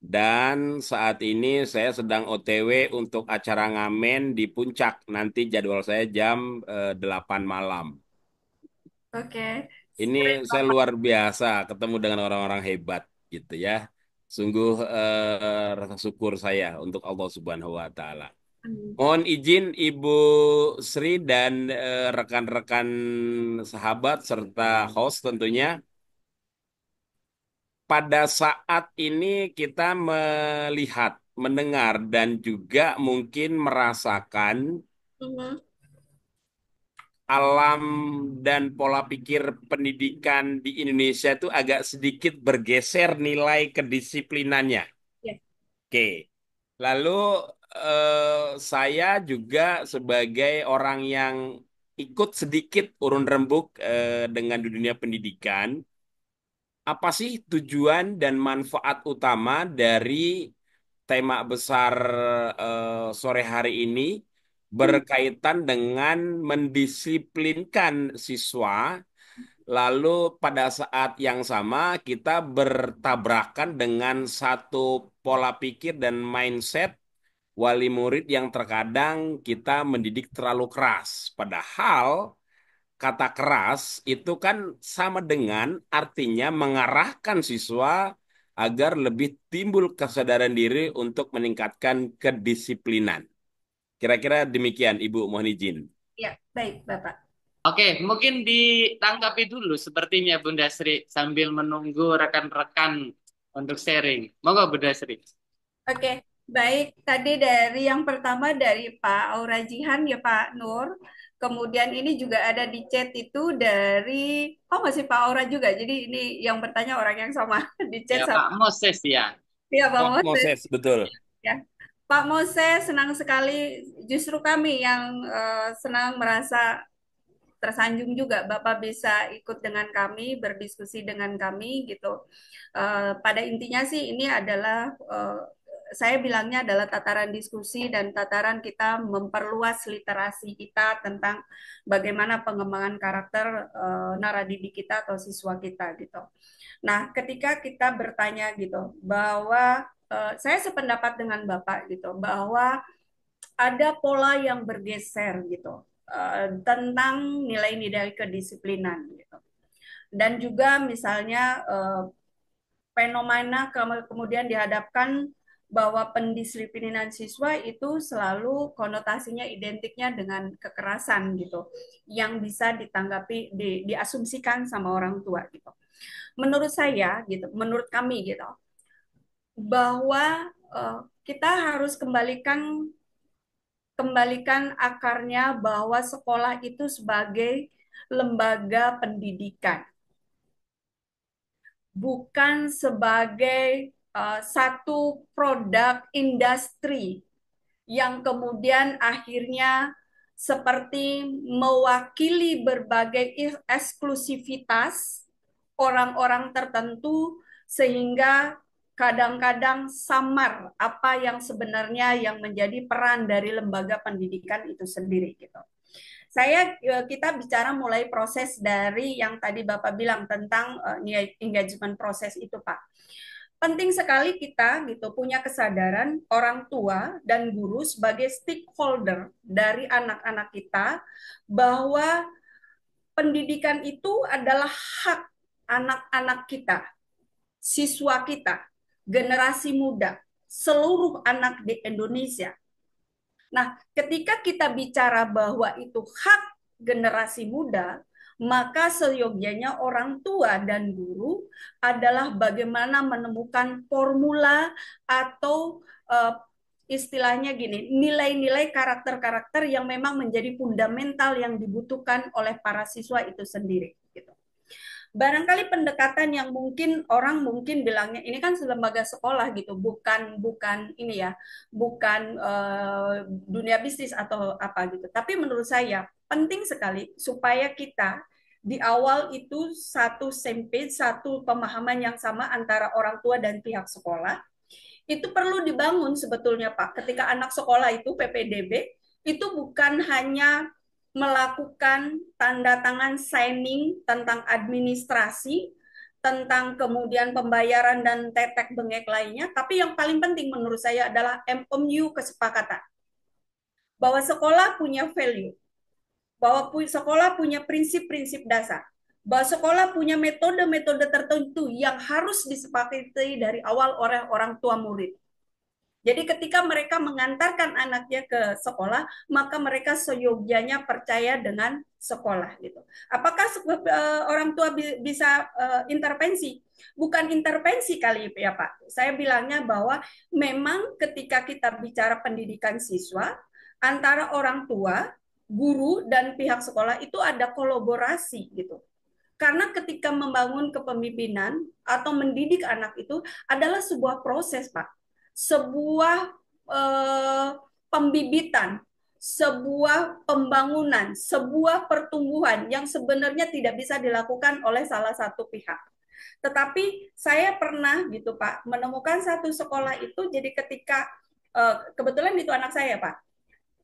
Dan saat ini saya sedang OTW untuk acara ngamen di Puncak. Nanti jadwal saya jam 8 malam. Oke. Ini saya luar biasa ketemu dengan orang-orang hebat gitu ya. Sungguh rasa syukur saya untuk Allah Subhanahu wa taala. Mohon izin Ibu Sri dan rekan-rekan sahabat serta host tentunya pada saat ini kita melihat, mendengar, dan juga mungkin merasakan Mhm. alam dan pola pikir pendidikan di Indonesia itu agak sedikit bergeser nilai kedisiplinannya. Ya. Oke. Lalu saya juga sebagai orang yang ikut sedikit urun rembuk dengan dunia pendidikan, apa sih tujuan dan manfaat utama dari tema besar sore hari ini Hmm. berkaitan dengan mendisiplinkan siswa, lalu pada saat yang sama kita bertabrakan dengan satu pola pikir dan mindset wali murid yang terkadang kita mendidik terlalu keras. Padahal kata keras itu kan sama dengan artinya mengarahkan siswa agar lebih timbul kesadaran diri untuk meningkatkan kedisiplinan. Kira-kira demikian, Ibu, mohon izin. Ya, baik, Bapak. Oke, mungkin ditanggapi dulu sepertinya Bunda Sri sambil menunggu rekan-rekan untuk sharing. Monggo Bunda Sri. Oke, baik. Tadi dari yang pertama dari Pak Aura Jihan ya Pak Nur. Kemudian ini juga ada di chat itu dari, oh masih Pak Aura juga. Jadi ini yang bertanya orang yang sama di chat Ya sama. Pak Moses ya. Ya Pak Pak Moses. Moses, betul. Ya. Pak Moses senang sekali. Justru kami yang senang merasa tersanjung juga Bapak bisa ikut dengan kami, berdiskusi dengan kami gitu. Pada intinya sih ini adalah saya bilangnya adalah tataran diskusi dan tataran kita memperluas literasi kita tentang bagaimana pengembangan karakter naradidik kita atau siswa kita gitu. Nah, ketika kita bertanya gitu bahwa saya sependapat dengan Bapak gitu bahwa ada pola yang bergeser gitu tentang nilai-nilai kedisiplinan gitu. Dan juga misalnya fenomena kemudian dihadapkan bahwa pendisiplinan siswa itu selalu konotasinya identiknya dengan kekerasan gitu yang bisa ditanggapi diasumsikan sama orang tua gitu. Menurut saya gitu, menurut kami gitu bahwa kita harus kembalikan akarnya bahwa sekolah itu sebagai lembaga pendidikan, bukan sebagai satu produk industri yang kemudian akhirnya seperti mewakili berbagai eksklusivitas orang-orang tertentu sehingga kadang-kadang samar apa yang sebenarnya yang menjadi peran dari lembaga pendidikan itu sendiri gitu. Kita bicara mulai proses dari yang tadi Bapak bilang tentang engagement proses itu, Pak. Penting sekali kita gitu punya kesadaran orang tua dan guru sebagai stakeholder dari anak-anak kita bahwa pendidikan itu adalah hak anak-anak kita, siswa kita, generasi muda, seluruh anak di Indonesia. Nah, ketika kita bicara bahwa itu hak generasi muda, maka seyogyanya orang tua dan guru adalah bagaimana menemukan formula atau istilahnya gini, nilai-nilai karakter-karakter yang memang menjadi fundamental yang dibutuhkan oleh para siswa itu sendiri. Gitu. Barangkali pendekatan yang mungkin orang mungkin bilangnya ini kan lembaga sekolah gitu, bukan ini ya, bukan dunia bisnis atau apa gitu. Tapi menurut saya penting sekali supaya kita di awal itu satu sempit, satu pemahaman yang sama antara orang tua dan pihak sekolah. Itu perlu dibangun sebetulnya Pak. Ketika anak sekolah itu PPDB itu bukan hanya melakukan tanda tangan signing tentang administrasi, tentang kemudian pembayaran dan tetek bengek lainnya, tapi yang paling penting menurut saya adalah MOU kesepakatan. Bahwa sekolah punya value, bahwa sekolah punya prinsip-prinsip dasar, bahwa sekolah punya metode-metode tertentu yang harus disepakati dari awal oleh orang tua murid. Jadi ketika mereka mengantarkan anaknya ke sekolah, maka mereka seyogyanya percaya dengan sekolah gitu. Apakah orang tua bisa intervensi? Bukan intervensi kali ya Pak. Saya bilangnya bahwa memang ketika kita bicara pendidikan siswa, antara orang tua guru dan pihak sekolah itu ada kolaborasi gitu. Karena ketika membangun kepemimpinan atau mendidik anak itu adalah sebuah proses, Pak. Sebuah eh, pembibitan, sebuah pembangunan, sebuah pertumbuhan yang sebenarnya tidak bisa dilakukan oleh salah satu pihak. Tetapi saya pernah gitu Pak menemukan satu sekolah itu, jadi ketika kebetulan itu anak saya Pak,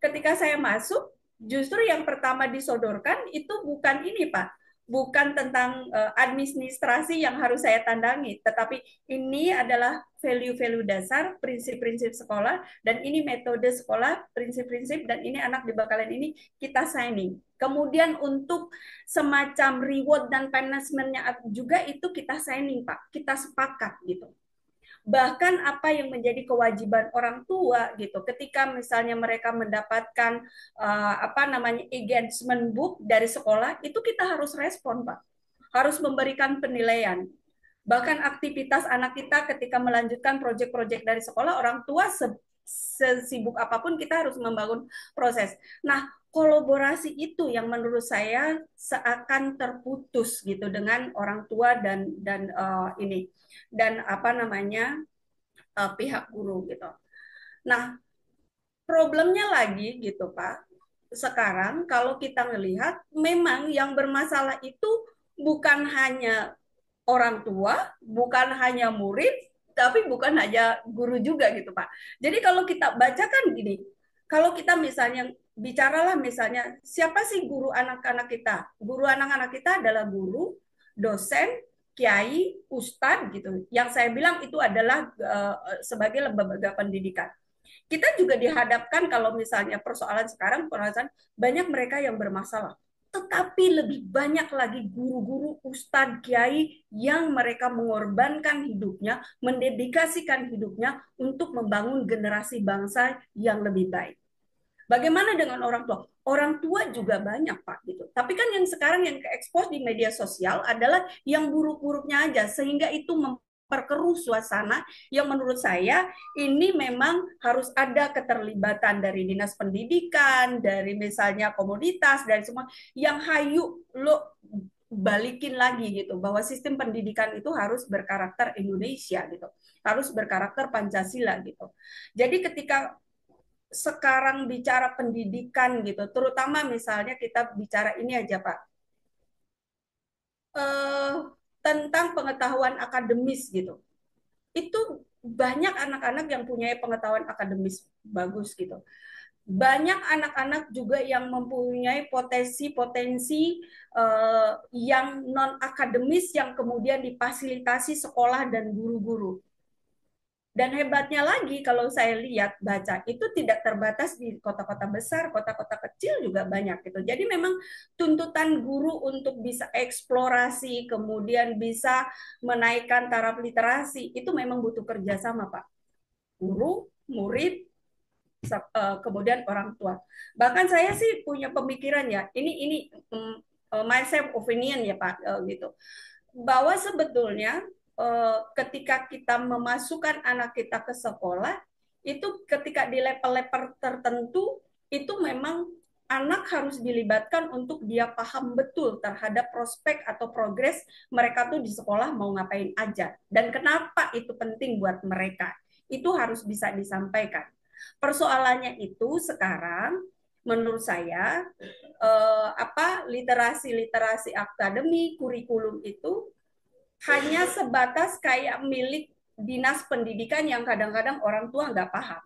ketika saya masuk, justru yang pertama disodorkan itu bukan ini, Pak. Bukan tentang administrasi yang harus saya tandangi, tetapi ini adalah value-value dasar, prinsip-prinsip sekolah, dan ini metode sekolah, prinsip-prinsip, dan ini anak di bakalan ini kita signing. Kemudian untuk semacam reward dan punishment-nya juga itu kita signing, Pak. Kita sepakat gitu. Bahkan apa yang menjadi kewajiban orang tua gitu ketika misalnya mereka mendapatkan engagement book dari sekolah itu kita harus respon Pak, harus memberikan penilaian. Bahkan aktivitas anak kita ketika melanjutkan proyek-proyek dari sekolah, orang tua sesibuk apapun kita harus membangun proses. Nah, kolaborasi itu yang menurut saya seakan terputus gitu dengan orang tua dan pihak guru gitu. Nah, problemnya lagi gitu Pak. Sekarang kalau kita melihat memang yang bermasalah itu bukan hanya orang tua, bukan hanya murid, tapi bukan hanya guru juga gitu Pak. Jadi kalau kita bacakan gini, kalau kita misalnya bicaralah misalnya siapa sih guru anak-anak kita? Guru anak-anak kita adalah guru, dosen, kiai, ustadz gitu. Yang saya bilang itu adalah sebagai lembaga pendidikan. Kita juga dihadapkan kalau misalnya persoalan sekarang, persoalan banyak mereka yang bermasalah. Tetapi lebih banyak lagi guru-guru, ustadz, kiai yang mereka mengorbankan hidupnya, mendedikasikan hidupnya untuk membangun generasi bangsa yang lebih baik. Bagaimana dengan orang tua? Orang tua juga banyak, Pak, gitu. Tapi kan yang sekarang yang ke-expose di media sosial adalah yang buruk-buruknya aja, sehingga itu memperkeruh suasana yang menurut saya ini memang harus ada keterlibatan dari dinas pendidikan, dari misalnya komunitas, dari semua yang hayu lo balikin lagi gitu bahwa sistem pendidikan itu harus berkarakter Indonesia gitu, harus berkarakter Pancasila gitu. Jadi ketika sekarang bicara pendidikan gitu, terutama misalnya kita bicara ini aja Pak, eh, tentang pengetahuan akademis gitu. Itu banyak anak-anak yang punya pengetahuan akademis bagus gitu. Banyak anak-anak juga yang mempunyai potensi-potensi yang non akademis yang kemudian difasilitasi sekolah dan guru-guru. Dan hebatnya lagi kalau saya lihat baca itu tidak terbatas di kota-kota besar, kota-kota kecil juga banyak gitu. Jadi memang tuntutan guru untuk bisa eksplorasi, kemudian bisa menaikkan taraf literasi itu memang butuh kerjasama Pak. Guru, murid, kemudian orang tua. Bahkan saya sih punya pemikiran ya, ini myself opinion ya Pak gitu. Bahwa sebetulnya ketika kita memasukkan anak kita ke sekolah, itu ketika di level-level tertentu, itu memang anak harus dilibatkan untuk dia paham betul terhadap prospek atau progres mereka tuh di sekolah mau ngapain aja. Dan kenapa itu penting buat mereka. Itu harus bisa disampaikan. Persoalannya itu sekarang, menurut saya, literasi-literasi akademi, kurikulum itu hanya sebatas kayak milik dinas pendidikan yang kadang-kadang orang tua nggak paham.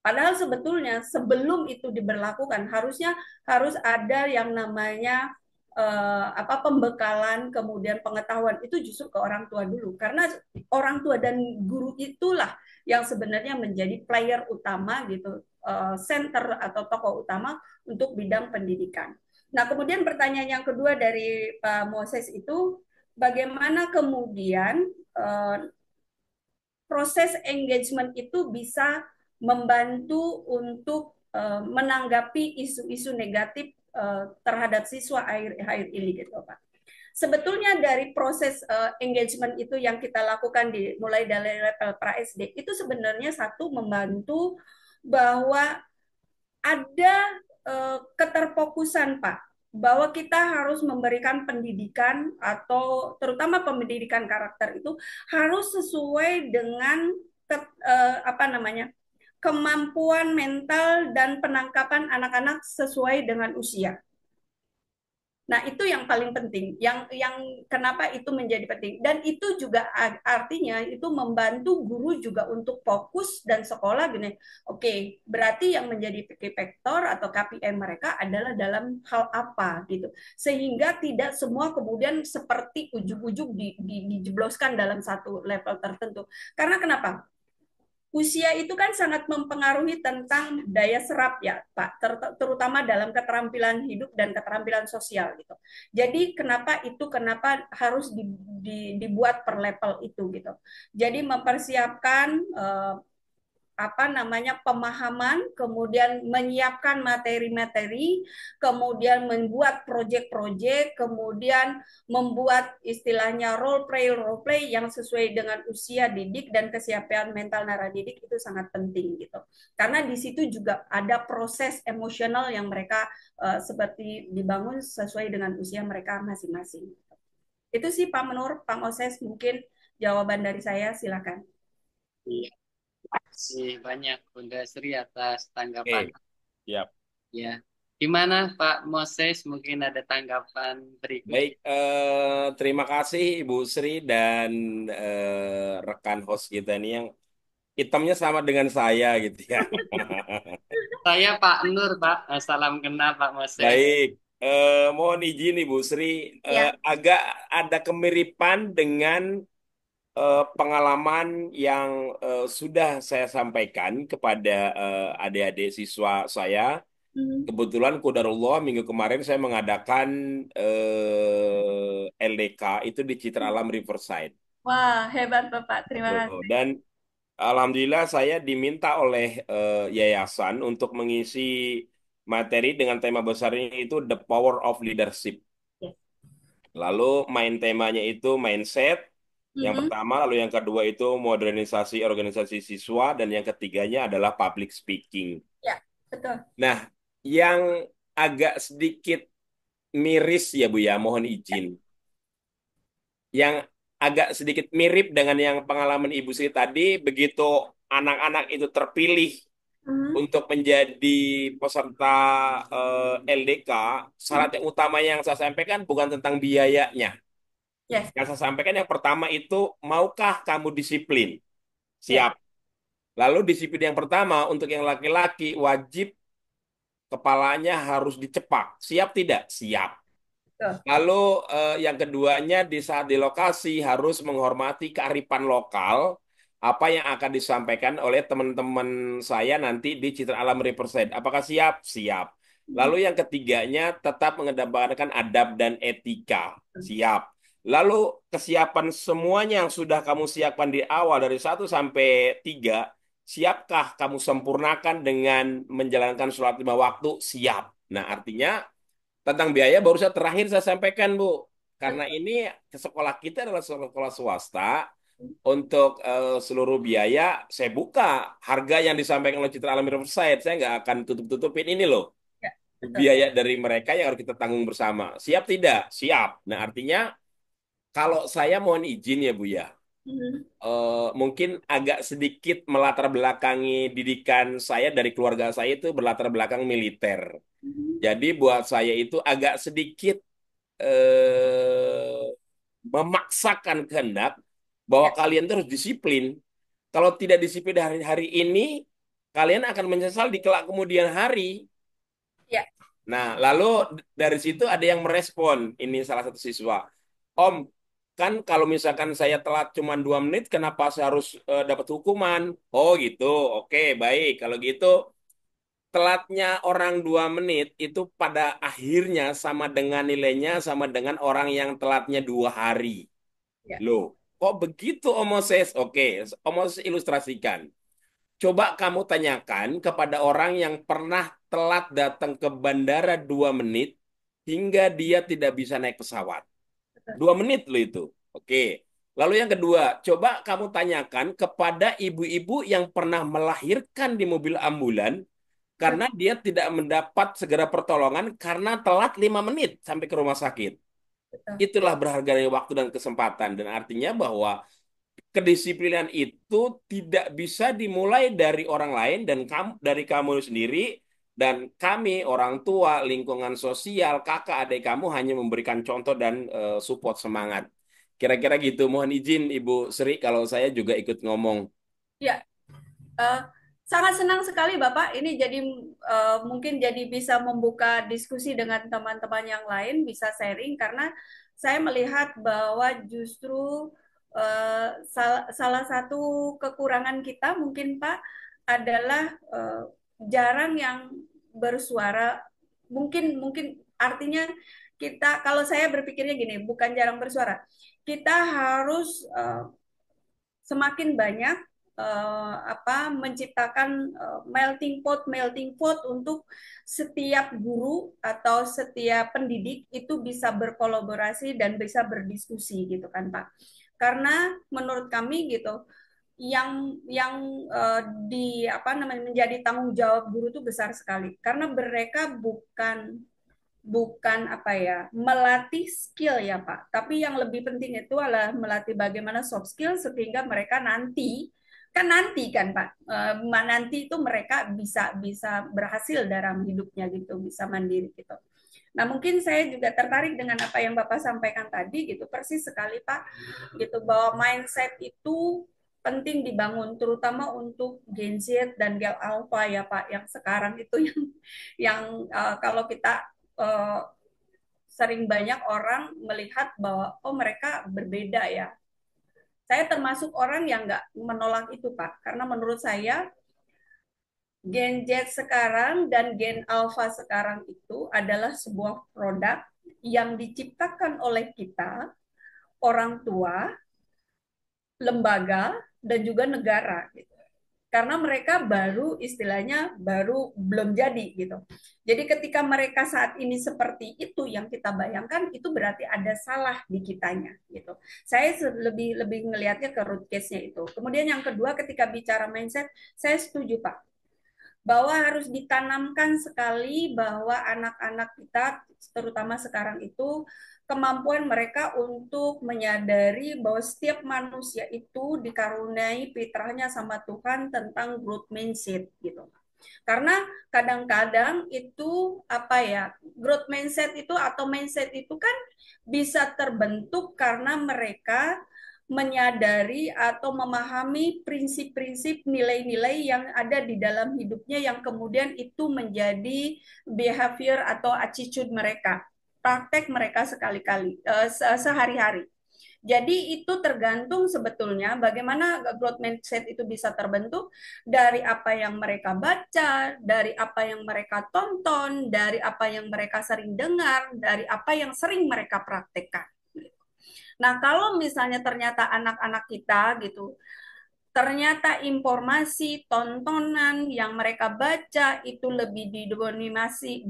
Padahal sebetulnya sebelum itu diberlakukan harus ada yang namanya pembekalan kemudian pengetahuan itu justru ke orang tua dulu karena orang tua dan guru itulah yang sebenarnya menjadi player utama gitu, center atau tokoh utama untuk bidang pendidikan. Nah kemudian pertanyaan yang kedua dari Pak Moses itu bagaimana kemudian proses engagement itu bisa membantu untuk menanggapi isu-isu negatif terhadap siswa akhir ini gitu Pak. Sebetulnya dari proses engagement itu yang kita lakukan mulai dari level pra SD itu sebenarnya satu membantu bahwa ada keterfokusan, Pak, bahwa kita harus memberikan pendidikan atau terutama pendidikan karakter itu harus sesuai dengan apa namanya, kemampuan mental dan penangkapan anak-anak sesuai dengan usia. Nah, itu yang paling penting. Yang kenapa itu menjadi penting. Dan itu juga artinya itu membantu guru juga untuk fokus dan sekolah gini. Oke, berarti yang menjadi key factor atau KPM mereka adalah dalam hal apa gitu. Sehingga tidak semua kemudian seperti ujug-ujug dijebloskan dalam satu level tertentu. Karena kenapa? Usia itu kan sangat mempengaruhi tentang daya serap ya, Pak, terutama dalam keterampilan hidup dan keterampilan sosial gitu. Jadi kenapa harus dibuat per level itu gitu. Jadi mempersiapkan apa namanya, pemahaman, kemudian menyiapkan materi-materi, kemudian membuat proyek-proyek, kemudian membuat istilahnya role play yang sesuai dengan usia didik dan kesiapan mental naradidik itu sangat penting gitu. Karena di situ juga ada proses emosional yang mereka seperti dibangun sesuai dengan usia mereka masing-masing. Itu sih Pak Menur, Pak Moses, mungkin jawaban dari saya, silakan. Iya, terima kasih banyak Bunda Sri atas tanggapan. Oke, siap. Ya, gimana Pak Moses? Mungkin ada tanggapan berikut. Baik, terima kasih Ibu Sri dan rekan host kita ini yang hitamnya sama dengan saya gitu ya. Saya Pak Nur, Pak. Salam kenal Pak Moses. Baik, mohon izin Ibu Sri, Ya. agak ada kemiripan dengan pengalaman yang sudah saya sampaikan kepada adik-adik siswa saya. Kebetulan Qadarullah minggu kemarin saya mengadakan LDK itu di Citra Alam Riverside. Wah, hebat Bapak. Terima Tuh. kasih. Dan alhamdulillah saya diminta oleh yayasan untuk mengisi materi dengan tema besarnya itu The Power of Leadership. Yes. Lalu main temanya itu mindset. Yang pertama, lalu yang kedua itu modernisasi organisasi siswa, dan yang ketiganya adalah public speaking. Ya, betul. Nah, yang agak sedikit miris ya Bu ya, mohon izin. Yang agak sedikit mirip dengan yang pengalaman Ibu Sri tadi, begitu anak-anak itu terpilih untuk menjadi peserta LDK, syarat yang utama yang saya sampaikan bukan tentang biayanya. Yes. Yang saya sampaikan yang pertama itu, maukah kamu disiplin? Ya. Siap. Lalu disiplin yang pertama untuk yang laki-laki wajib kepalanya harus dicepak. Siap tidak? Siap. Betul. Lalu yang keduanya di saat di lokasi harus menghormati kearifan lokal apa yang akan disampaikan oleh teman-teman saya nanti di Citra Alam Riverside. Apakah siap? Siap. Lalu yang ketiganya tetap mengedepankan adab dan etika. Siap. Lalu kesiapan semuanya yang sudah kamu siapkan di awal dari 1 sampai 3, siapkah kamu sempurnakan dengan menjalankan sholat 5 waktu? Siap. Nah, artinya tentang biaya baru saya terakhir saya sampaikan, Bu. Karena ini sekolah kita adalah sekolah swasta, untuk seluruh biaya saya buka. Harga yang disampaikan oleh Citra Alam Riverside, saya nggak akan tutup-tutupin ini loh. Ya, betul. Biaya dari mereka yang harus kita tanggung bersama. Siap tidak? Siap. Nah, artinya kalau saya mohon izin ya, Bu ya. Mungkin agak sedikit melatar belakangi didikan saya dari keluarga saya itu berlatar belakang militer. Jadi buat saya itu agak sedikit memaksakan kehendak bahwa Ya. kalian terus disiplin. Kalau tidak disiplin hari ini, kalian akan menyesal di kelak kemudian hari. Ya. Nah, lalu dari situ ada yang merespon. Ini salah satu siswa. Om, kan kalau misalkan saya telat cuma 2 menit, kenapa saya harus dapat hukuman? Oh gitu, oke baik. Kalau gitu, telatnya orang 2 menit itu pada akhirnya sama dengan nilainya sama dengan orang yang telatnya 2 hari. Ya. Loh, kok begitu Om Moses? Oke, Om Moses ilustrasikan. Coba kamu tanyakan kepada orang yang pernah telat datang ke bandara 2 menit hingga dia tidak bisa naik pesawat. 2 menit loh itu. Oke. Lalu yang kedua, coba kamu tanyakan kepada ibu-ibu yang pernah melahirkan di mobil ambulan karena dia tidak mendapat segera pertolongan karena telat 5 menit sampai ke rumah sakit. betul. Itulah berharganya waktu dan kesempatan, dan artinya bahwa kedisiplinan itu tidak bisa dimulai dari orang lain dan dari kamu sendiri, dan kami orang tua, lingkungan sosial, kakak adik kamu hanya memberikan contoh dan support semangat. Kira-kira gitu. Mohon izin Ibu Sri kalau saya juga ikut ngomong. Ya, eh, sangat senang sekali Bapak. Ini jadi mungkin jadi bisa membuka diskusi dengan teman-teman yang lain, bisa sharing karena saya melihat bahwa justru salah satu kekurangan kita mungkin Pak adalah jarang yang bersuara. Mungkin mungkin artinya kita kalau saya berpikirnya gini, bukan jarang bersuara. Kita harus semakin banyak menciptakan melting pot untuk setiap guru atau setiap pendidik itu bisa berkolaborasi dan bisa berdiskusi gitu kan Pak. Karena menurut kami gitu yang di apa namanya menjadi tanggung jawab guru itu besar sekali karena mereka bukan bukan apa ya melatih skill ya Pak, tapi yang lebih penting itu adalah melatih bagaimana soft skill sehingga mereka nanti kan Pak, nanti itu mereka bisa bisa berhasil dalam hidupnya gitu, bisa mandiri gitu. Nah mungkin saya juga tertarik dengan apa yang Bapak sampaikan tadi gitu, persis sekali Pak, gitu bahwa mindset itu penting dibangun terutama untuk Gen Z dan Gen Alpha ya Pak, yang sekarang itu yang kalau kita uh, sering banyak orang melihat bahwa oh mereka berbeda ya. Saya termasuk orang yang nggak menolak itu Pak, karena menurut saya Gen Z sekarang dan Gen Alpha sekarang itu adalah sebuah produk yang diciptakan oleh kita, orang tua, lembaga, dan juga negara. Gitu. Karena mereka baru istilahnya baru belum jadi gitu. Jadi ketika mereka saat ini seperti itu yang kita bayangkan itu berarti ada salah di kitanya gitu. Saya lebih lebih ngelihatnya ke root case-nya itu. Kemudian yang kedua ketika bicara mindset, saya setuju Pak bahwa harus ditanamkan sekali bahwa anak-anak kita terutama sekarang itu kemampuan mereka untuk menyadari bahwa setiap manusia itu dikaruniai fitrahnya sama Tuhan tentang growth mindset gitu. Karena kadang-kadang itu apa ya, growth mindset itu atau mindset itu kan bisa terbentuk karena mereka menyadari atau memahami prinsip-prinsip nilai-nilai yang ada di dalam hidupnya yang kemudian itu menjadi behavior atau attitude mereka, praktek mereka sekali-kali sehari-hari. Jadi itu tergantung sebetulnya bagaimana growth mindset itu bisa terbentuk dari apa yang mereka baca, dari apa yang mereka tonton, dari apa yang mereka sering dengar, dari apa yang sering mereka praktekkan. Nah, kalau misalnya ternyata anak-anak kita gitu ternyata informasi tontonan yang mereka baca itu lebih didominasi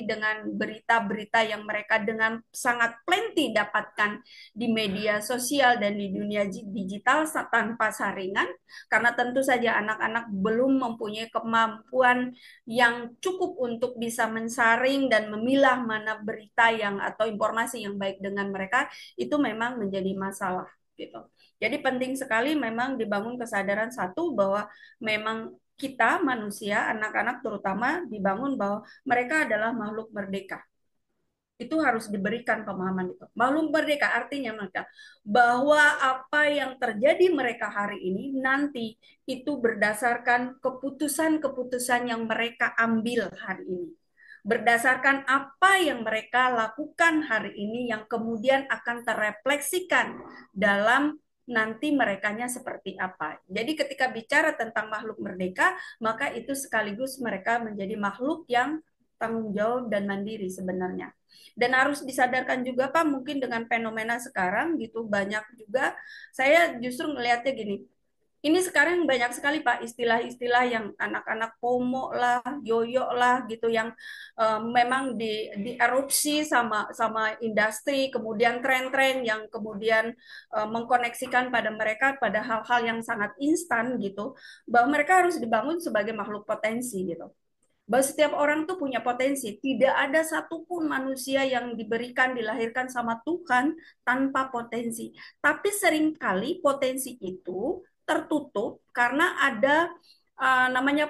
dengan berita-berita yang mereka dengan sangat plenty dapatkan di media sosial dan di dunia digital tanpa saringan karena tentu saja anak-anak belum mempunyai kemampuan yang cukup untuk bisa mensaring dan memilah mana berita yang atau informasi yang baik dengan mereka itu memang menjadi masalah gitu. Jadi penting sekali memang dibangun kesadaran satu bahwa memang kita manusia, anak-anak terutama dibangun bahwa mereka adalah makhluk merdeka. Itu harus diberikan pemahaman itu. Makhluk merdeka artinya mereka bahwa apa yang terjadi mereka hari ini nanti itu berdasarkan keputusan-keputusan yang mereka ambil hari ini. Berdasarkan apa yang mereka lakukan hari ini yang kemudian akan terrefleksikan dalam nanti merekanya seperti apa. Jadi ketika bicara tentang makhluk merdeka, maka itu sekaligus mereka menjadi makhluk yang tanggung jawab dan mandiri sebenarnya. Dan harus disadarkan juga Pak, mungkin dengan fenomena sekarang gitu banyak juga saya justru melihatnya gini. Ini sekarang banyak sekali Pak istilah-istilah yang anak-anak pomo lah, yoyo lah gitu yang memang dierupsi sama sama industri, kemudian tren-tren yang kemudian mengkoneksikan pada mereka pada hal-hal yang sangat instan gitu, bahwa mereka harus dibangun sebagai makhluk potensi gitu. bahwa setiap orang tuh punya potensi. Tidak ada satupun manusia yang diberikan, dilahirkan sama Tuhan tanpa potensi. Tapi seringkali potensi itu tertutup karena ada namanya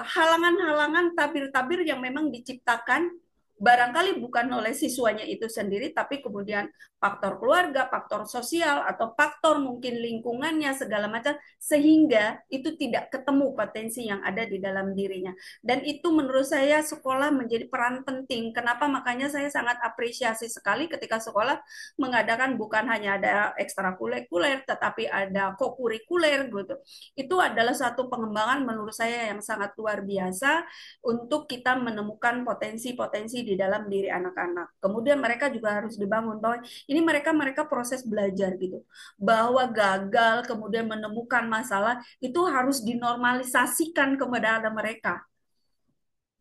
halangan-halangan tabir-tabir yang memang diciptakan barangkali bukan oleh siswanya itu sendiri, tapi kemudian faktor keluarga, faktor sosial, atau faktor mungkin lingkungannya, segala macam, sehingga itu tidak ketemu potensi yang ada di dalam dirinya. Dan itu menurut saya sekolah menjadi peran penting. Kenapa? Makanya saya sangat apresiasi sekali ketika sekolah mengadakan bukan hanya ada ekstrakurikuler, tetapi ada kokurikuler gitu. Itu adalah satu pengembangan menurut saya yang sangat luar biasa untuk kita menemukan potensi-potensi di dalam diri anak-anak. Kemudian mereka juga harus dibangun bahwa ini mereka proses belajar gitu. Bahwa gagal kemudian menemukan masalah itu harus dinormalisasikan kepada mereka.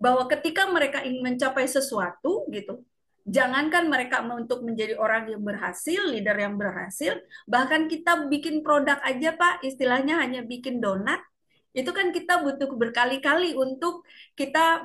Bahwa ketika mereka ingin mencapai sesuatu gitu, jangankan mereka untuk menjadi orang yang berhasil, leader yang berhasil, bahkan kita bikin produk aja Pak, istilahnya hanya bikin donat, itu kan kita butuh berkali-kali untuk kita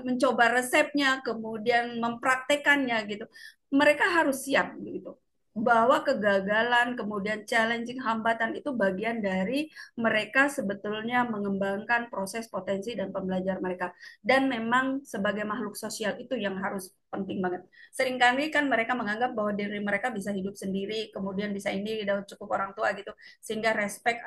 mencoba resepnya, kemudian mempraktekannya gitu. Mereka harus siap gitu. Bahwa kegagalan, kemudian challenging, hambatan itu bagian dari mereka sebetulnya mengembangkan proses potensi dan pembelajaran mereka. Dan memang sebagai makhluk sosial itu yang harus penting banget. Seringkali kan mereka menganggap bahwa diri mereka bisa hidup sendiri, kemudian bisa ini udah cukup orang tua gitu, sehingga respect,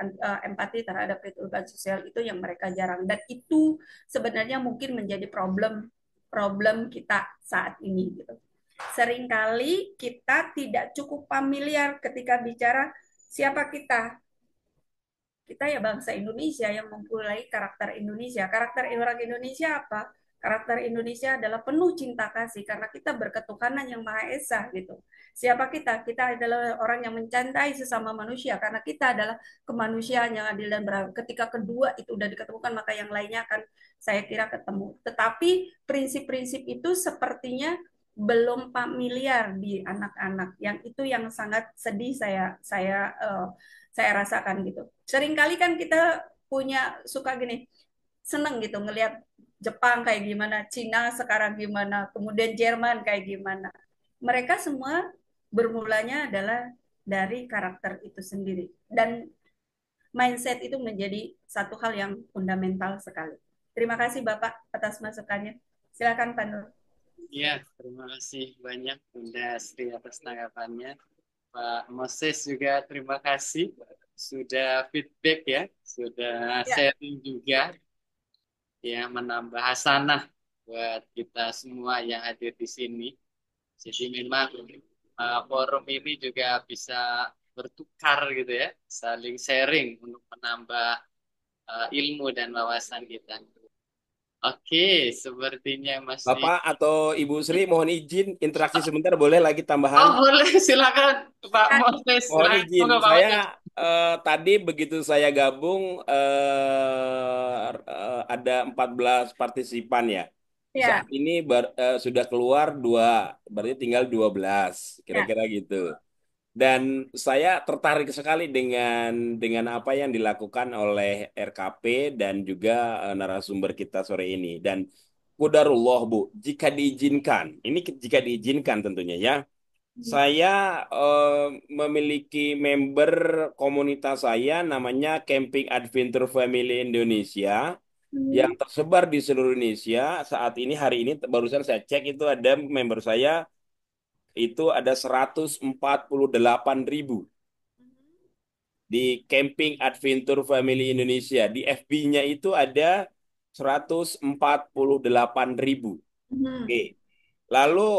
empati terhadap kehidupan sosial itu yang mereka jarang. Dan itu sebenarnya mungkin menjadi problem problem kita saat ini gitu. Seringkali kita tidak cukup familiar ketika bicara siapa kita. Kita ya bangsa Indonesia yang mempunyai karakter Indonesia. Karakter orang Indonesia apa? Karakter Indonesia adalah penuh cinta kasih karena kita berketuhanan yang Maha Esa gitu. Siapa kita? Kita adalah orang yang mencintai sesama manusia karena kita adalah kemanusiaan yang adil dan beradil. Ketika kedua itu udah diketemukan maka yang lainnya akan saya kira ketemu. Tetapi prinsip-prinsip itu sepertinya belum familiar di anak-anak. Yang itu yang sangat sedih saya rasakan gitu. Seringkali kan kita punya suka gini, seneng gitu ngelihat Jepang kayak gimana, Cina sekarang gimana, kemudian Jerman kayak gimana. Mereka semua bermulanya adalah dari karakter itu sendiri. Dan mindset itu menjadi satu hal yang fundamental sekali. Terima kasih Bapak atas masukannya. Silakan Pak Nur. Ya, terima kasih banyak Bunda Sri atas tanggapannya. Pak Moses juga terima kasih sudah feedback ya, sudah Ya, sharing juga ya, menambah hasanah buat kita semua yang hadir di sini. Jadi memang forum ini juga bisa bertukar gitu ya, saling sharing untuk menambah ilmu dan wawasan kita. Oke, sepertinya masih. Bapak atau Ibu Sri mohon izin interaksi sebentar boleh lagi Oh tambahan? boleh, silakan Pak Moses, Mohon silakan. izin, Moga Pak saya Moses. tadi begitu saya gabung ada 14 partisipan ya. ya, Saat ini sudah keluar dua, berarti tinggal 12, ya. kira-kira gitu. Dan saya tertarik sekali dengan apa yang dilakukan oleh RKP dan juga narasumber kita sore ini. Dan qadarullah Bu, jika diizinkan, ini jika diizinkan tentunya ya. Saya memiliki member komunitas saya namanya Camping Adventure Family Indonesia yang Hmm. tersebar di seluruh Indonesia. Saat ini hari ini barusan saya cek itu ada member saya itu ada 148.000 di Camping Adventure Family Indonesia. Di FB-nya itu ada 148.000. Hmm. Oke. Lalu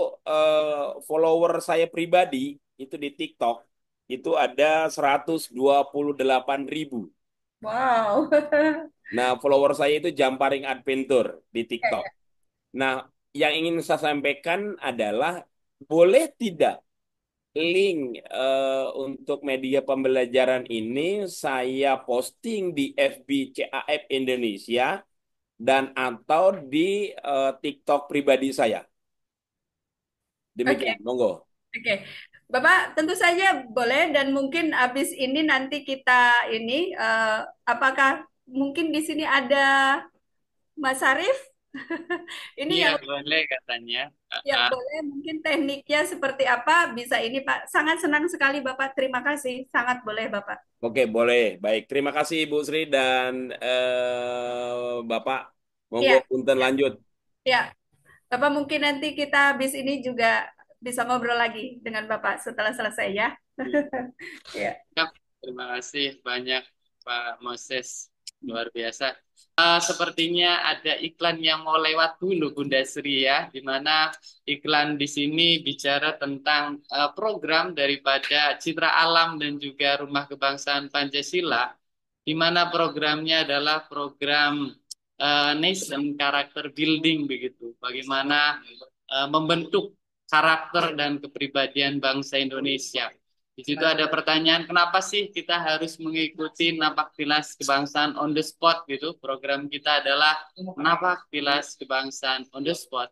follower saya pribadi itu di TikTok itu ada 128.000. Wow. Nah, follower saya itu Jamparing Adventure di Ya, TikTok. ya. Nah, yang ingin saya sampaikan adalah boleh tidak link untuk media pembelajaran ini saya posting di FB CAF Indonesia dan atau di TikTok pribadi saya. Oke. Demikian, monggo. Oke, Bapak tentu saja boleh dan mungkin habis ini nanti kita ini apakah mungkin di sini ada Mas Sarif. Ini Iya, yang boleh katanya. yang Ah, boleh mungkin tekniknya seperti apa bisa ini Pak. Sangat senang sekali Bapak. Terima kasih. Sangat boleh Bapak. Oke, boleh. Baik, terima kasih Ibu Sri dan Bapak. Monggo Ya, punten lanjut. ya. Bapak mungkin nanti kita habis ini juga bisa ngobrol lagi dengan Bapak setelah selesai ya. Ya. siap. Terima kasih banyak Pak Moses. Luar biasa. Sepertinya ada iklan yang mau lewat dulu Bunda Sri ya, di mana iklan di sini bicara tentang program daripada Citra Alam dan juga Rumah Kebangsaan Pancasila, di mana programnya adalah program Nation Character Building begitu. Bagaimana membentuk karakter dan kepribadian bangsa Indonesia. Di situ ada pertanyaan, kenapa sih kita harus mengikuti napak tilas kebangsaan on the spot gitu? Program kita adalah napak tilas kebangsaan on the spot.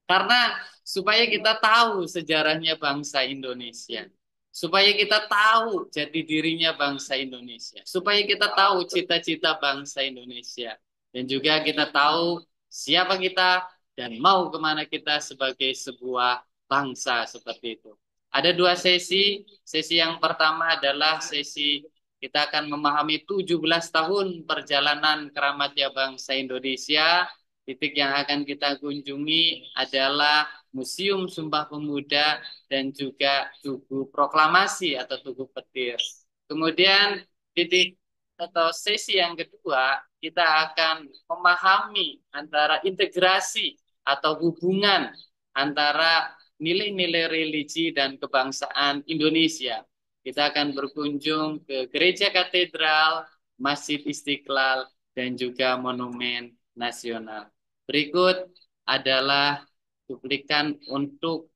Karena supaya kita tahu sejarahnya bangsa Indonesia. Supaya kita tahu jati dirinya bangsa Indonesia. Supaya kita tahu cita-cita bangsa Indonesia. Dan juga kita tahu siapa kita dan mau kemana kita sebagai sebuah bangsa seperti itu. Ada dua sesi. Sesi yang pertama adalah sesi kita akan memahami 17 tahun perjalanan keramatnya bangsa Indonesia. Titik yang akan kita kunjungi adalah Museum Sumpah Pemuda dan juga Tugu Proklamasi atau Tugu Petir. Kemudian titik atau sesi yang kedua, kita akan memahami antara integrasi atau hubungan antara nilai-nilai religi dan kebangsaan Indonesia. Kita akan berkunjung ke Gereja Katedral, Masjid Istiqlal, dan juga Monumen Nasional. Berikut adalah cuplikan untuk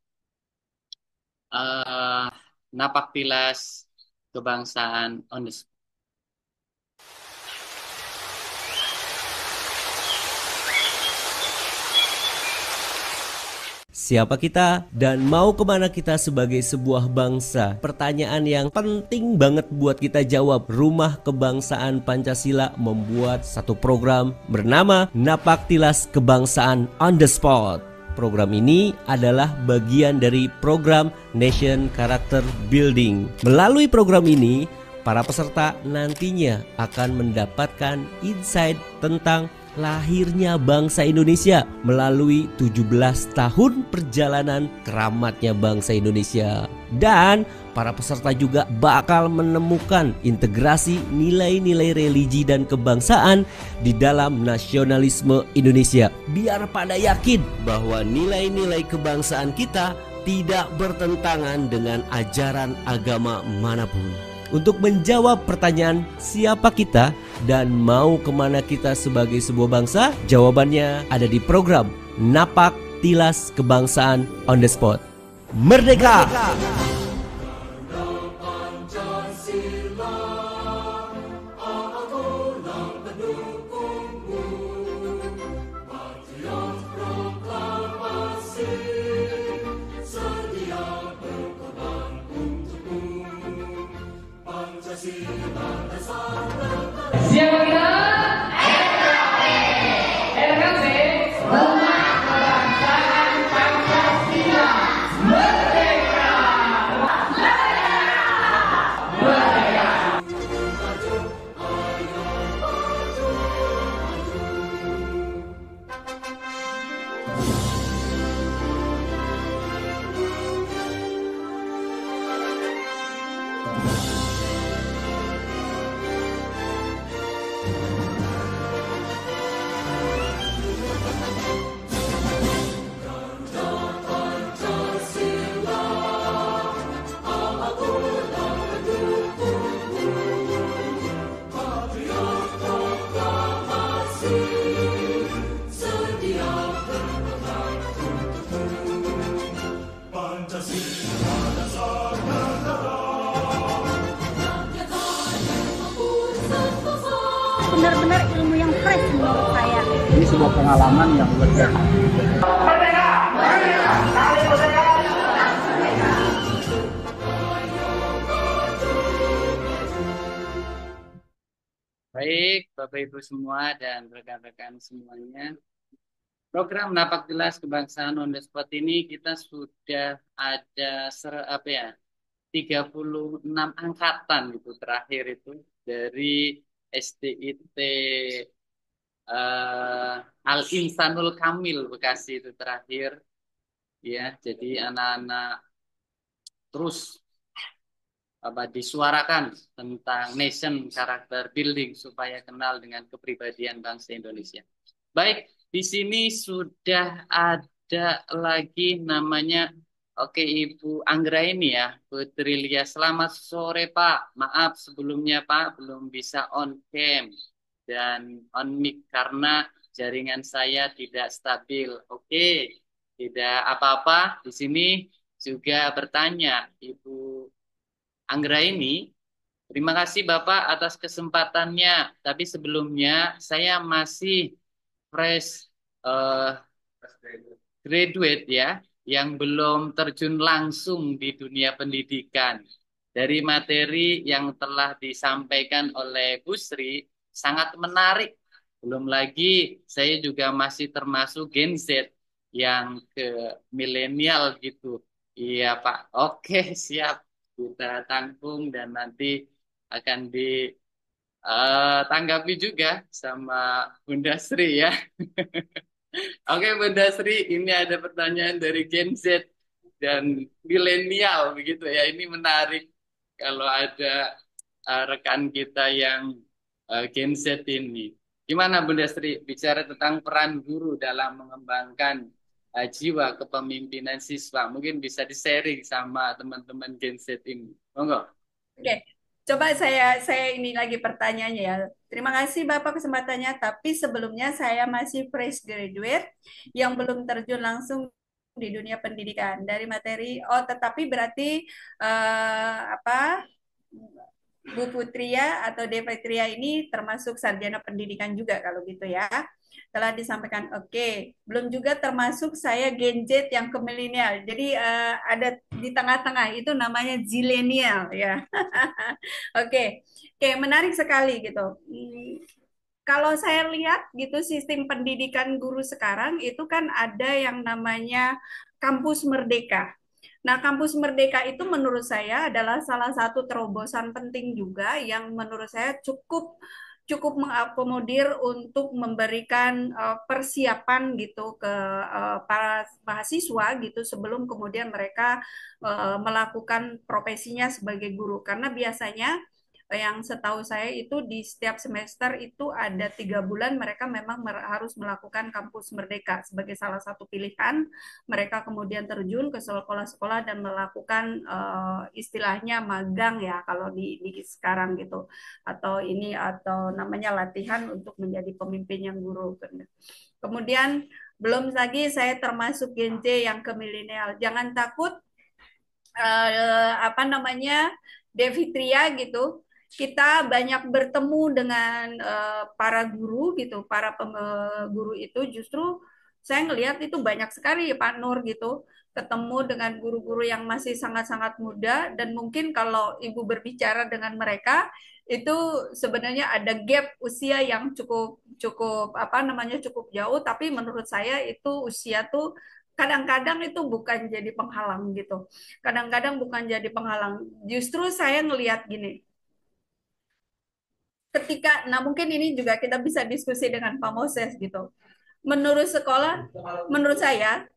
napak tilas kebangsaan on the spot. Siapa kita dan mau kemana kita sebagai sebuah bangsa? Pertanyaan yang penting banget buat kita jawab. Rumah Kebangsaan Pancasila membuat satu program bernama Napak Tilas Kebangsaan on the Spot. Program ini adalah bagian dari program Nation Character Building. Melalui program ini, para peserta nantinya akan mendapatkan insight tentang lahirnya bangsa Indonesia melalui 17 tahun perjalanan keramatnya bangsa Indonesia. Dan para peserta juga bakal menemukan integrasi nilai-nilai religi dan kebangsaan di dalam nasionalisme Indonesia. Biar pada yakin bahwa nilai-nilai kebangsaan kita tidak bertentangan dengan ajaran agama manapun. Untuk menjawab pertanyaan siapa kita dan mau kemana kita sebagai sebuah bangsa, jawabannya ada di program Napak Tilas Kebangsaan on the Spot. Merdeka! Siapa kita? RKP Rumah Kebangsaan Pancasila Merdeka! Merdeka! Benar-benar ilmu yang fresh menurut saya. Ini sebuah pengalaman yang luar biasa. Baik, Bapak Ibu semua dan rekan-rekan semuanya. Program Napak Jelas Kebangsaan on the Spot ini kita sudah ada 36 angkatan itu terakhir itu dari SDIT Al Insanul Kamil Bekasi itu terakhir ya. Jadi anak-anak terus disuarakan tentang nation character building supaya kenal dengan kepribadian bangsa Indonesia. Baik, di sini sudah ada lagi namanya, oke, Ibu Anggra ini ya, Putri Lia. Selamat sore Pak. Maaf sebelumnya Pak belum bisa on cam dan on mic karena jaringan saya tidak stabil. Oke, tidak apa-apa. Di sini juga bertanya Ibu Anggra ini. Terima kasih Bapak atas kesempatannya. Tapi sebelumnya saya masih fresh eh, graduate ya, yang belum terjun langsung di dunia pendidikan. Dari materi yang telah disampaikan oleh Bu Sri, sangat menarik. Belum lagi saya juga masih termasuk Gen Z yang ke milenial gitu. Iya Pak, oke siap. Kita tampung dan nanti akan ditanggapi juga sama Bunda Sri ya. Oke Bunda Sri, ini ada pertanyaan dari Gen Z dan milenial begitu ya. Ini menarik kalau ada rekan kita yang Gen Z ini. Gimana Bunda Sri bicara tentang peran guru dalam mengembangkan jiwa kepemimpinan siswa? Mungkin bisa di-sharing sama teman-teman Gen Z ini. Monggo. Oke, coba saya ini lagi pertanyaannya ya. Terima kasih Bapak kesempatannya, tapi sebelumnya saya masih fresh graduate yang belum terjun langsung di dunia pendidikan dari materi. Oh, tetapi berarti apa? Bu Putria atau Devitria ini termasuk sarjana pendidikan juga kalau gitu ya. Telah disampaikan, oke. Belum juga termasuk saya Gen Z yang ke milenial. Jadi ada di tengah-tengah itu namanya zilenial ya. Oke. Oke, menarik sekali gitu. Kalau saya lihat gitu sistem pendidikan guru sekarang itu kan ada yang namanya kampus merdeka. Nah, kampus merdeka itu menurut saya adalah salah satu terobosan penting juga yang menurut saya cukup cukup mengakomodir untuk memberikan persiapan gitu ke para mahasiswa gitu sebelum kemudian mereka melakukan profesinya sebagai guru. Karena biasanya yang setahu saya itu di setiap semester itu ada 3 bulan mereka memang harus melakukan kampus merdeka sebagai salah satu pilihan. Mereka kemudian terjun ke sekolah-sekolah dan melakukan istilahnya magang ya kalau di sekarang gitu, atau ini atau namanya latihan untuk menjadi pemimpin yang guru. Kemudian belum lagi saya termasuk Gen Z yang ke milenial. Jangan takut apa namanya Devitria gitu, kita banyak bertemu dengan para guru gitu, para guru itu justru saya ngelihat itu banyak sekali Pak Nur gitu, ketemu dengan guru-guru yang masih sangat-sangat muda dan mungkin kalau Ibu berbicara dengan mereka itu sebenarnya ada gap usia yang cukup cukup apa namanya cukup jauh, tapi menurut saya itu usia tuh kadang-kadang itu bukan jadi penghalang gitu. Kadang-kadang bukan jadi penghalang. Justru saya ngelihat gini, nah mungkin ini juga kita bisa diskusi dengan Pak Moses gitu. Menurut saya,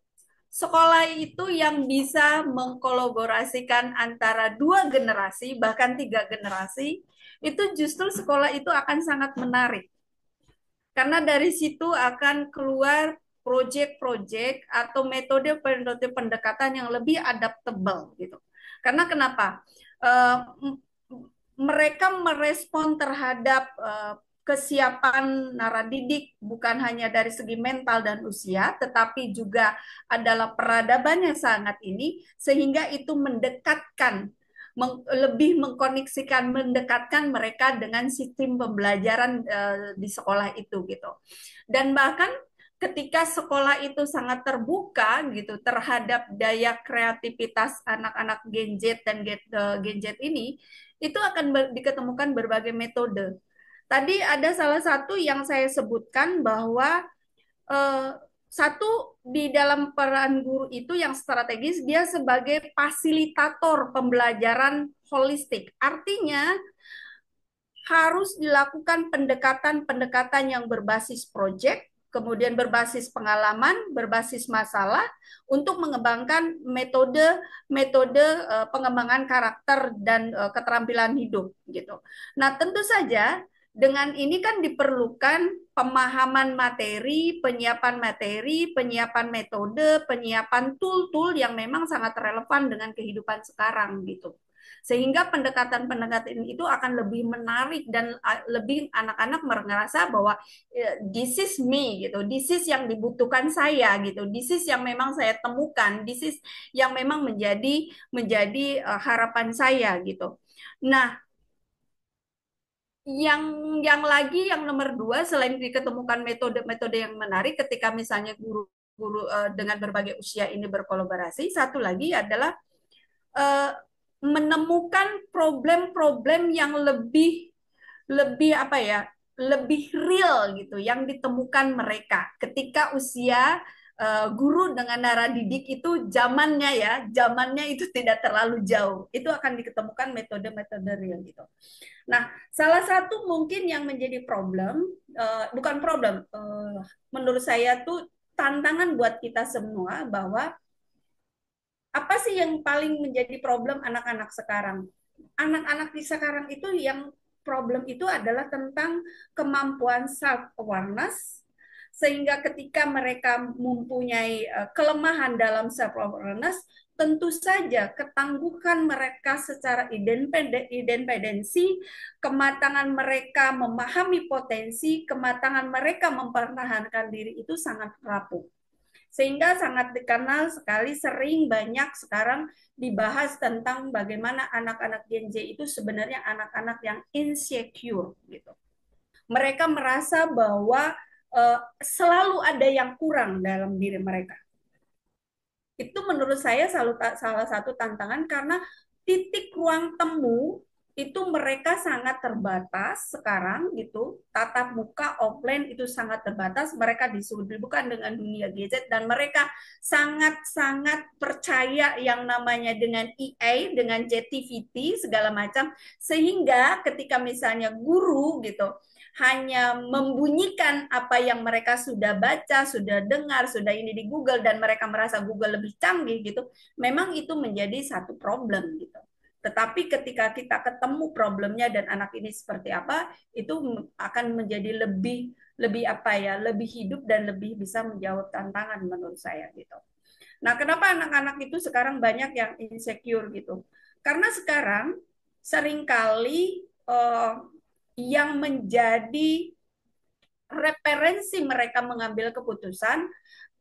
sekolah itu yang bisa mengkolaborasikan antara 2 generasi, bahkan 3 generasi, itu justru sekolah itu akan sangat menarik. Karena dari situ akan keluar proyek-proyek atau metode-metode pendekatan yang lebih adaptable gitu. Karena kenapa? Mereka merespon terhadap kesiapan naradidik bukan hanya dari segi mental dan usia, tetapi juga adalah peradaban yang sangat ini, sehingga itu mendekatkan, lebih mengkoneksikan, mendekatkan mereka dengan sistem pembelajaran di sekolah itu gitu. Dan bahkan ketika sekolah itu sangat terbuka gitu terhadap daya kreativitas anak-anak Gen Z dan Gen Z ini, itu akan diketemukan berbagai metode. Tadi ada salah satu yang saya sebutkan bahwa satu di dalam peran guru itu yang strategis, dia sebagai fasilitator pembelajaran holistik. Artinya harus dilakukan pendekatan-pendekatan yang berbasis proyek, kemudian berbasis pengalaman, berbasis masalah untuk mengembangkan metode pengembangan karakter dan keterampilan hidup gitu. Nah, tentu saja dengan ini kan diperlukan pemahaman materi, penyiapan metode, penyiapan tool-tool yang memang sangat relevan dengan kehidupan sekarang gitu. Sehingga pendekatan-pendekatan itu akan lebih menarik dan lebih anak-anak merasa bahwa this is me gitu, this is yang dibutuhkan saya gitu, this is yang memang saya temukan, this is yang memang menjadi harapan saya gitu. Nah, yang lagi yang nomor dua selain diketemukan metode-metode yang menarik ketika misalnya guru-guru dengan berbagai usia ini berkolaborasi, satu lagi adalah menemukan problem-problem yang lebih lebih apa ya, lebih real gitu yang ditemukan mereka ketika usia guru dengan nara didik itu zamannya itu tidak terlalu jauh, itu akan diketemukan metode-metode real gitu. Nah, salah satu mungkin yang menjadi problem, bukan problem, menurut saya tuh tantangan buat kita semua bahwa apa sih yang paling menjadi problem anak-anak sekarang? Anak-anak di sekarang itu yang problem itu adalah tentang kemampuan self awareness, sehingga ketika mereka mempunyai kelemahan dalam self awareness, tentu saja ketangguhan mereka secara independensi, kematangan mereka memahami potensi, kematangan mereka mempertahankan diri itu sangat rapuh. Sehingga sangat dikenal sekali, sering banyak sekarang dibahas tentang bagaimana anak-anak Gen Z itu sebenarnya anak-anak yang insecure gitu. Mereka merasa bahwa selalu ada yang kurang dalam diri mereka. Itu menurut saya salah satu tantangan karena titik ruang temu itu mereka sangat terbatas sekarang gitu. Tatap muka offline itu sangat terbatas. Mereka disuguhkan dengan dunia gadget dan mereka sangat-sangat percaya yang namanya dengan AI, dengan ChatGPT segala macam, sehingga ketika misalnya guru gitu hanya membunyikan apa yang mereka sudah baca, sudah dengar, sudah ini di Google dan mereka merasa Google lebih canggih gitu, memang itu menjadi satu problem gitu. Tetapi ketika kita ketemu problemnya dan anak ini seperti apa, itu akan menjadi lebih apa ya, lebih hidup dan lebih bisa menjawab tantangan menurut saya gitu. Nah, kenapa anak-anak itu sekarang banyak yang insecure gitu? Karena sekarang seringkali yang menjadi referensi mereka mengambil keputusan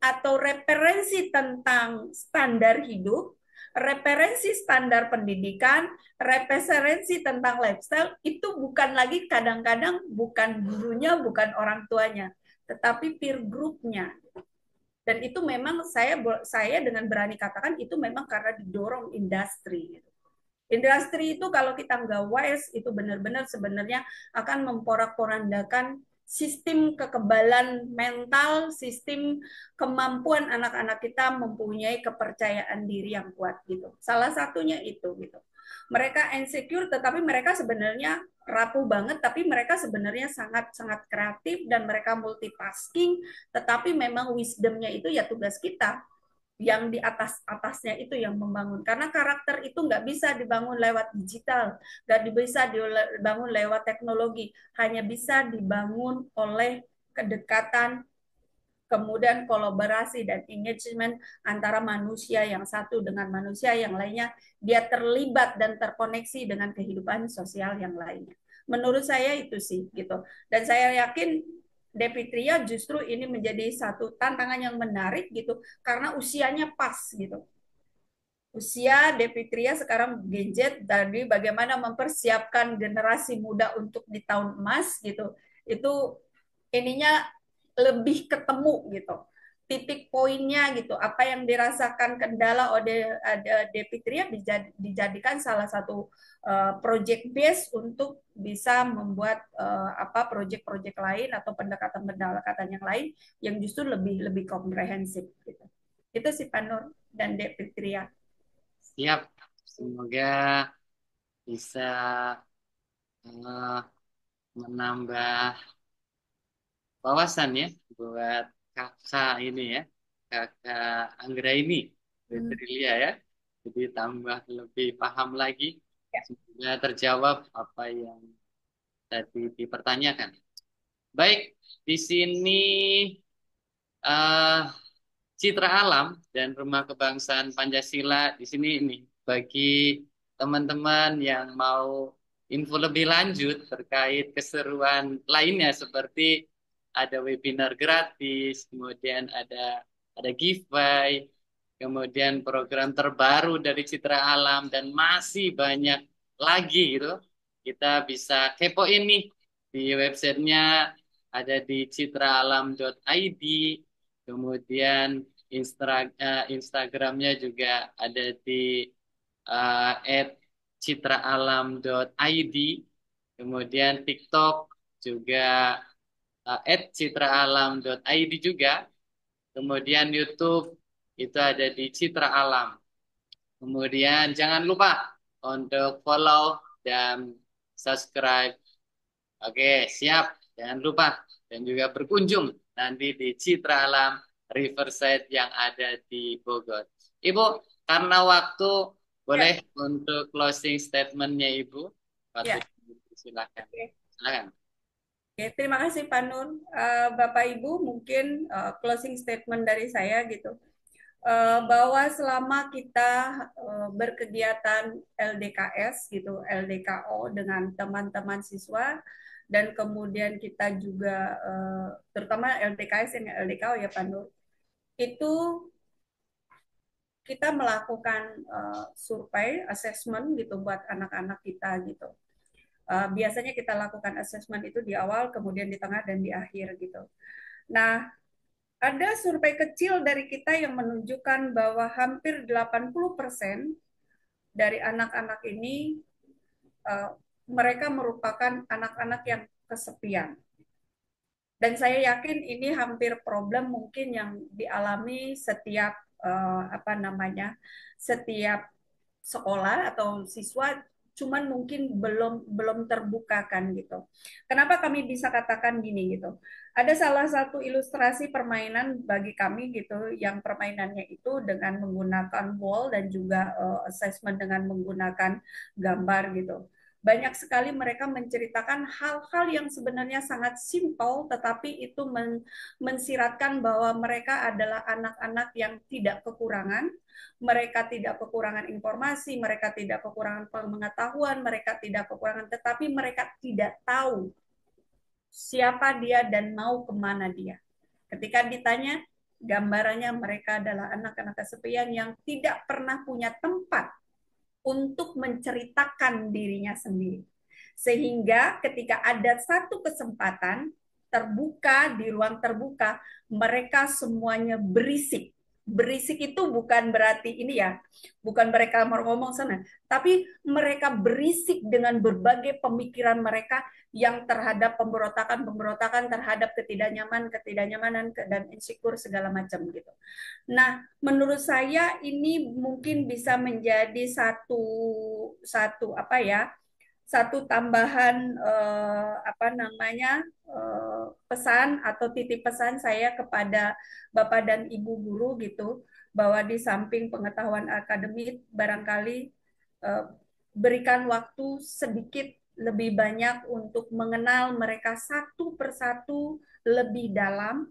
atau referensi tentang standar hidup, referensi standar pendidikan, referensi tentang lifestyle itu bukan lagi kadang-kadang bukan gurunya, bukan orang tuanya, tetapi peer group-nya. Dan itu memang saya dengan berani katakan itu memang karena didorong industri. Industri itu kalau kita nggak wise itu benar-benar sebenarnya akan memporak-porandakan sistem kekebalan mental, sistem kemampuan anak-anak kita mempunyai kepercayaan diri yang kuat gitu. Salah satunya itu gitu. Mereka insecure tetapi mereka sebenarnya rapuh banget, tapi mereka sebenarnya sangat-sangat kreatif dan mereka multitasking, tetapi memang wisdomnya itu ya tugas kita yang di atasnya itu yang membangun, karena karakter itu nggak bisa dibangun lewat digital, nggak bisa dibangun lewat teknologi, hanya bisa dibangun oleh kedekatan, kemudian kolaborasi dan engagement antara manusia yang satu dengan manusia yang lainnya, dia terlibat dan terkoneksi dengan kehidupan sosial yang lainnya. Menurut saya itu sih gitu, dan saya yakin Devitria justru ini menjadi satu tantangan yang menarik gitu karena usianya pas gitu. Usia Devitria sekarang gadget, dari bagaimana mempersiapkan generasi muda untuk di tahun emas gitu. Itu ininya lebih ketemu gitu. titik poinnya gitu, apa yang dirasakan kendala oleh Depitria dijadikan salah satu project base untuk bisa membuat apa project-project lain atau pendekatan-pendekatan yang lain yang justru lebih lebih komprehensif gitu. Itu sih Pak Nur dan Depitria. Siap. Semoga bisa eh, menambah wawasan ya buat kakak ini ya, kakak Anggra ini, Betrilia ya. Jadi tambah lebih paham lagi. Semoga terjawab apa yang tadi dipertanyakan. Baik, di sini eh Citra Alam dan Rumah Kebangsaan Pancasila di sini ini bagi teman-teman yang mau info lebih lanjut terkait keseruan lainnya seperti ada webinar gratis, kemudian ada giveaway, kemudian program terbaru dari Citra Alam dan masih banyak lagi gitu. Kita bisa kepo ini di websitenya ada di citraalam.id. Kemudian Instagramnya juga ada di @citraalam.id. Kemudian TikTok juga @citraalam.id juga. Kemudian YouTube itu ada di Citra Alam. Kemudian jangan lupa untuk follow dan subscribe. Oke, siap. Jangan lupa dan juga berkunjung nanti di Citra Alam Riverside yang ada di Bogor. Ibu, karena waktu boleh untuk closing statementnya Ibu. Waktu silakan. Silakan. Oke, terima kasih Pak Nur. Bapak Ibu, mungkin closing statement dari saya gitu. Bahwa selama kita berkegiatan LDKS gitu, LDKO dengan teman-teman siswa dan kemudian kita juga terutama LDKS dan LDKO ya Pak Nur, itu kita melakukan survei, assessment gitu buat anak-anak kita gitu. Biasanya kita lakukan assessment itu di awal, kemudian di tengah dan di akhir gitu. Nah, ada survei kecil dari kita yang menunjukkan bahwa hampir 80% dari anak-anak ini mereka merupakan anak-anak yang kesepian. Dan saya yakin ini hampir problem mungkin yang dialami setiap apa namanya, setiap sekolah atau siswa, cuman mungkin belum terbukakan gitu. Kenapa kami bisa katakan gini gitu? Ada salah satu ilustrasi permainan bagi kami gitu, yang permainannya itu dengan menggunakan wall dan juga assessment dengan menggunakan gambar gitu. Banyak sekali mereka menceritakan hal-hal yang sebenarnya sangat simpel, tetapi itu mensiratkan bahwa mereka adalah anak-anak yang tidak kekurangan, mereka tidak kekurangan informasi, mereka tidak kekurangan pengetahuan, mereka tidak kekurangan, tetapi mereka tidak tahu siapa dia dan mau kemana dia. Ketika ditanya, gambarannya mereka adalah anak-anak kesepian yang tidak pernah punya tempat untuk menceritakan dirinya sendiri. Sehingga ketika ada satu kesempatan terbuka, di ruang terbuka, mereka semuanya berisik. Berisik itu bukan berarti ini ya, bukan mereka mau ngomong sana, tapi mereka berisik dengan berbagai pemikiran mereka yang terhadap pemberontakan terhadap ketidaknyamanan dan insecure segala macam gitu. Nah, menurut saya ini mungkin bisa menjadi satu apa ya, satu tambahan apa namanya pesan atau titip pesan saya kepada Bapak dan Ibu guru gitu, bahwa di samping pengetahuan akademik barangkali berikan waktu sedikit lebih banyak untuk mengenal mereka satu persatu lebih dalam,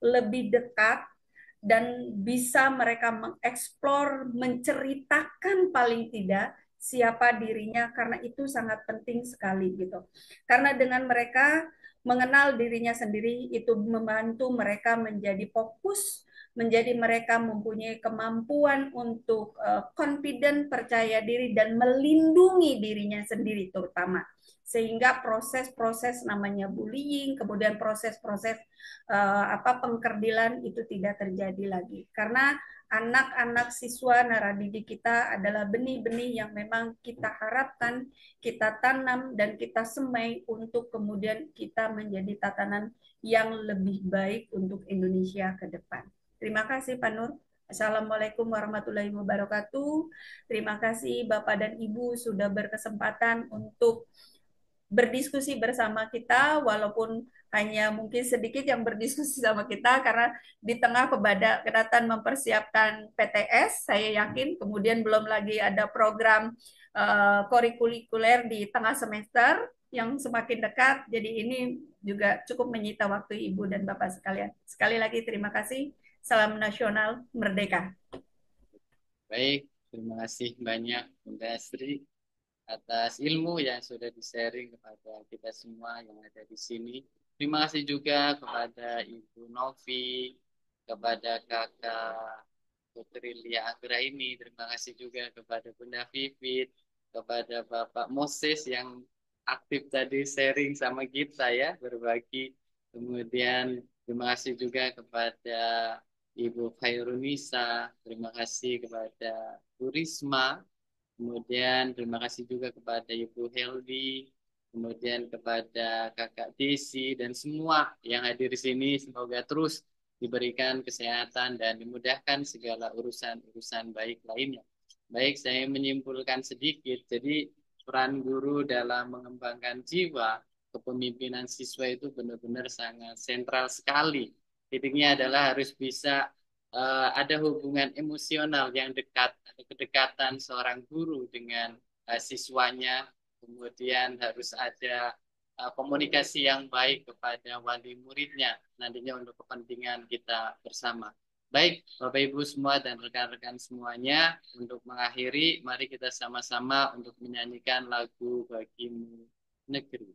lebih dekat, dan bisa mereka mengeksplor, menceritakan paling tidak siapa dirinya, karena itu sangat penting sekali gitu. Karena dengan mereka mengenal dirinya sendiri itu membantu mereka menjadi fokus, menjadi mereka mempunyai kemampuan untuk confident, percaya diri dan melindungi dirinya sendiri terutama. sehingga proses-proses namanya bullying, kemudian proses-proses pengkerdilan itu tidak terjadi lagi. Karena anak-anak siswa naradidik kita adalah benih-benih yang memang kita harapkan, kita tanam dan kita semai untuk kemudian kita menjadi tatanan yang lebih baik untuk Indonesia ke depan. Terima kasih Pak Nur. Assalamualaikum warahmatullahi wabarakatuh. Terima kasih Bapak dan Ibu sudah berkesempatan untuk berdiskusi bersama kita, walaupun hanya mungkin sedikit yang berdiskusi sama kita karena di tengah kepadatan mempersiapkan PTS, saya yakin, kemudian belum lagi ada program kurikuler di tengah semester yang semakin dekat. Jadi ini juga cukup menyita waktu Ibu dan Bapak sekalian. Sekali lagi terima kasih. Salam nasional merdeka. Baik, terima kasih banyak Bunda Astri atas ilmu yang sudah di-sharing kepada kita semua yang ada di sini. Terima kasih juga kepada Ibu Novi, kepada Kakak Putri Lia Anggra ini. Terima kasih juga kepada Bunda Vivit, kepada Bapak Moses yang aktif tadi sharing sama kita ya, berbagi. Kemudian terima kasih juga kepada Ibu Khairunisa, terima kasih kepada Bu Risma, kemudian terima kasih juga kepada Ibu Heldi, kemudian kepada Kakak Desi dan semua yang hadir di sini. Semoga terus diberikan kesehatan dan dimudahkan segala urusan-urusan baik lainnya. Baik, saya menyimpulkan sedikit. Jadi peran guru dalam mengembangkan jiwa kepemimpinan siswa itu benar-benar sangat sentral sekali. Titiknya adalah harus bisa ada hubungan emosional yang dekat, ada kedekatan seorang guru dengan siswanya, kemudian harus ada komunikasi yang baik kepada wali muridnya, nantinya untuk kepentingan kita bersama. Baik, Bapak Ibu semua dan rekan-rekan semuanya, untuk mengakhiri, mari kita sama-sama untuk menyanyikan lagu Bagimu Negeri.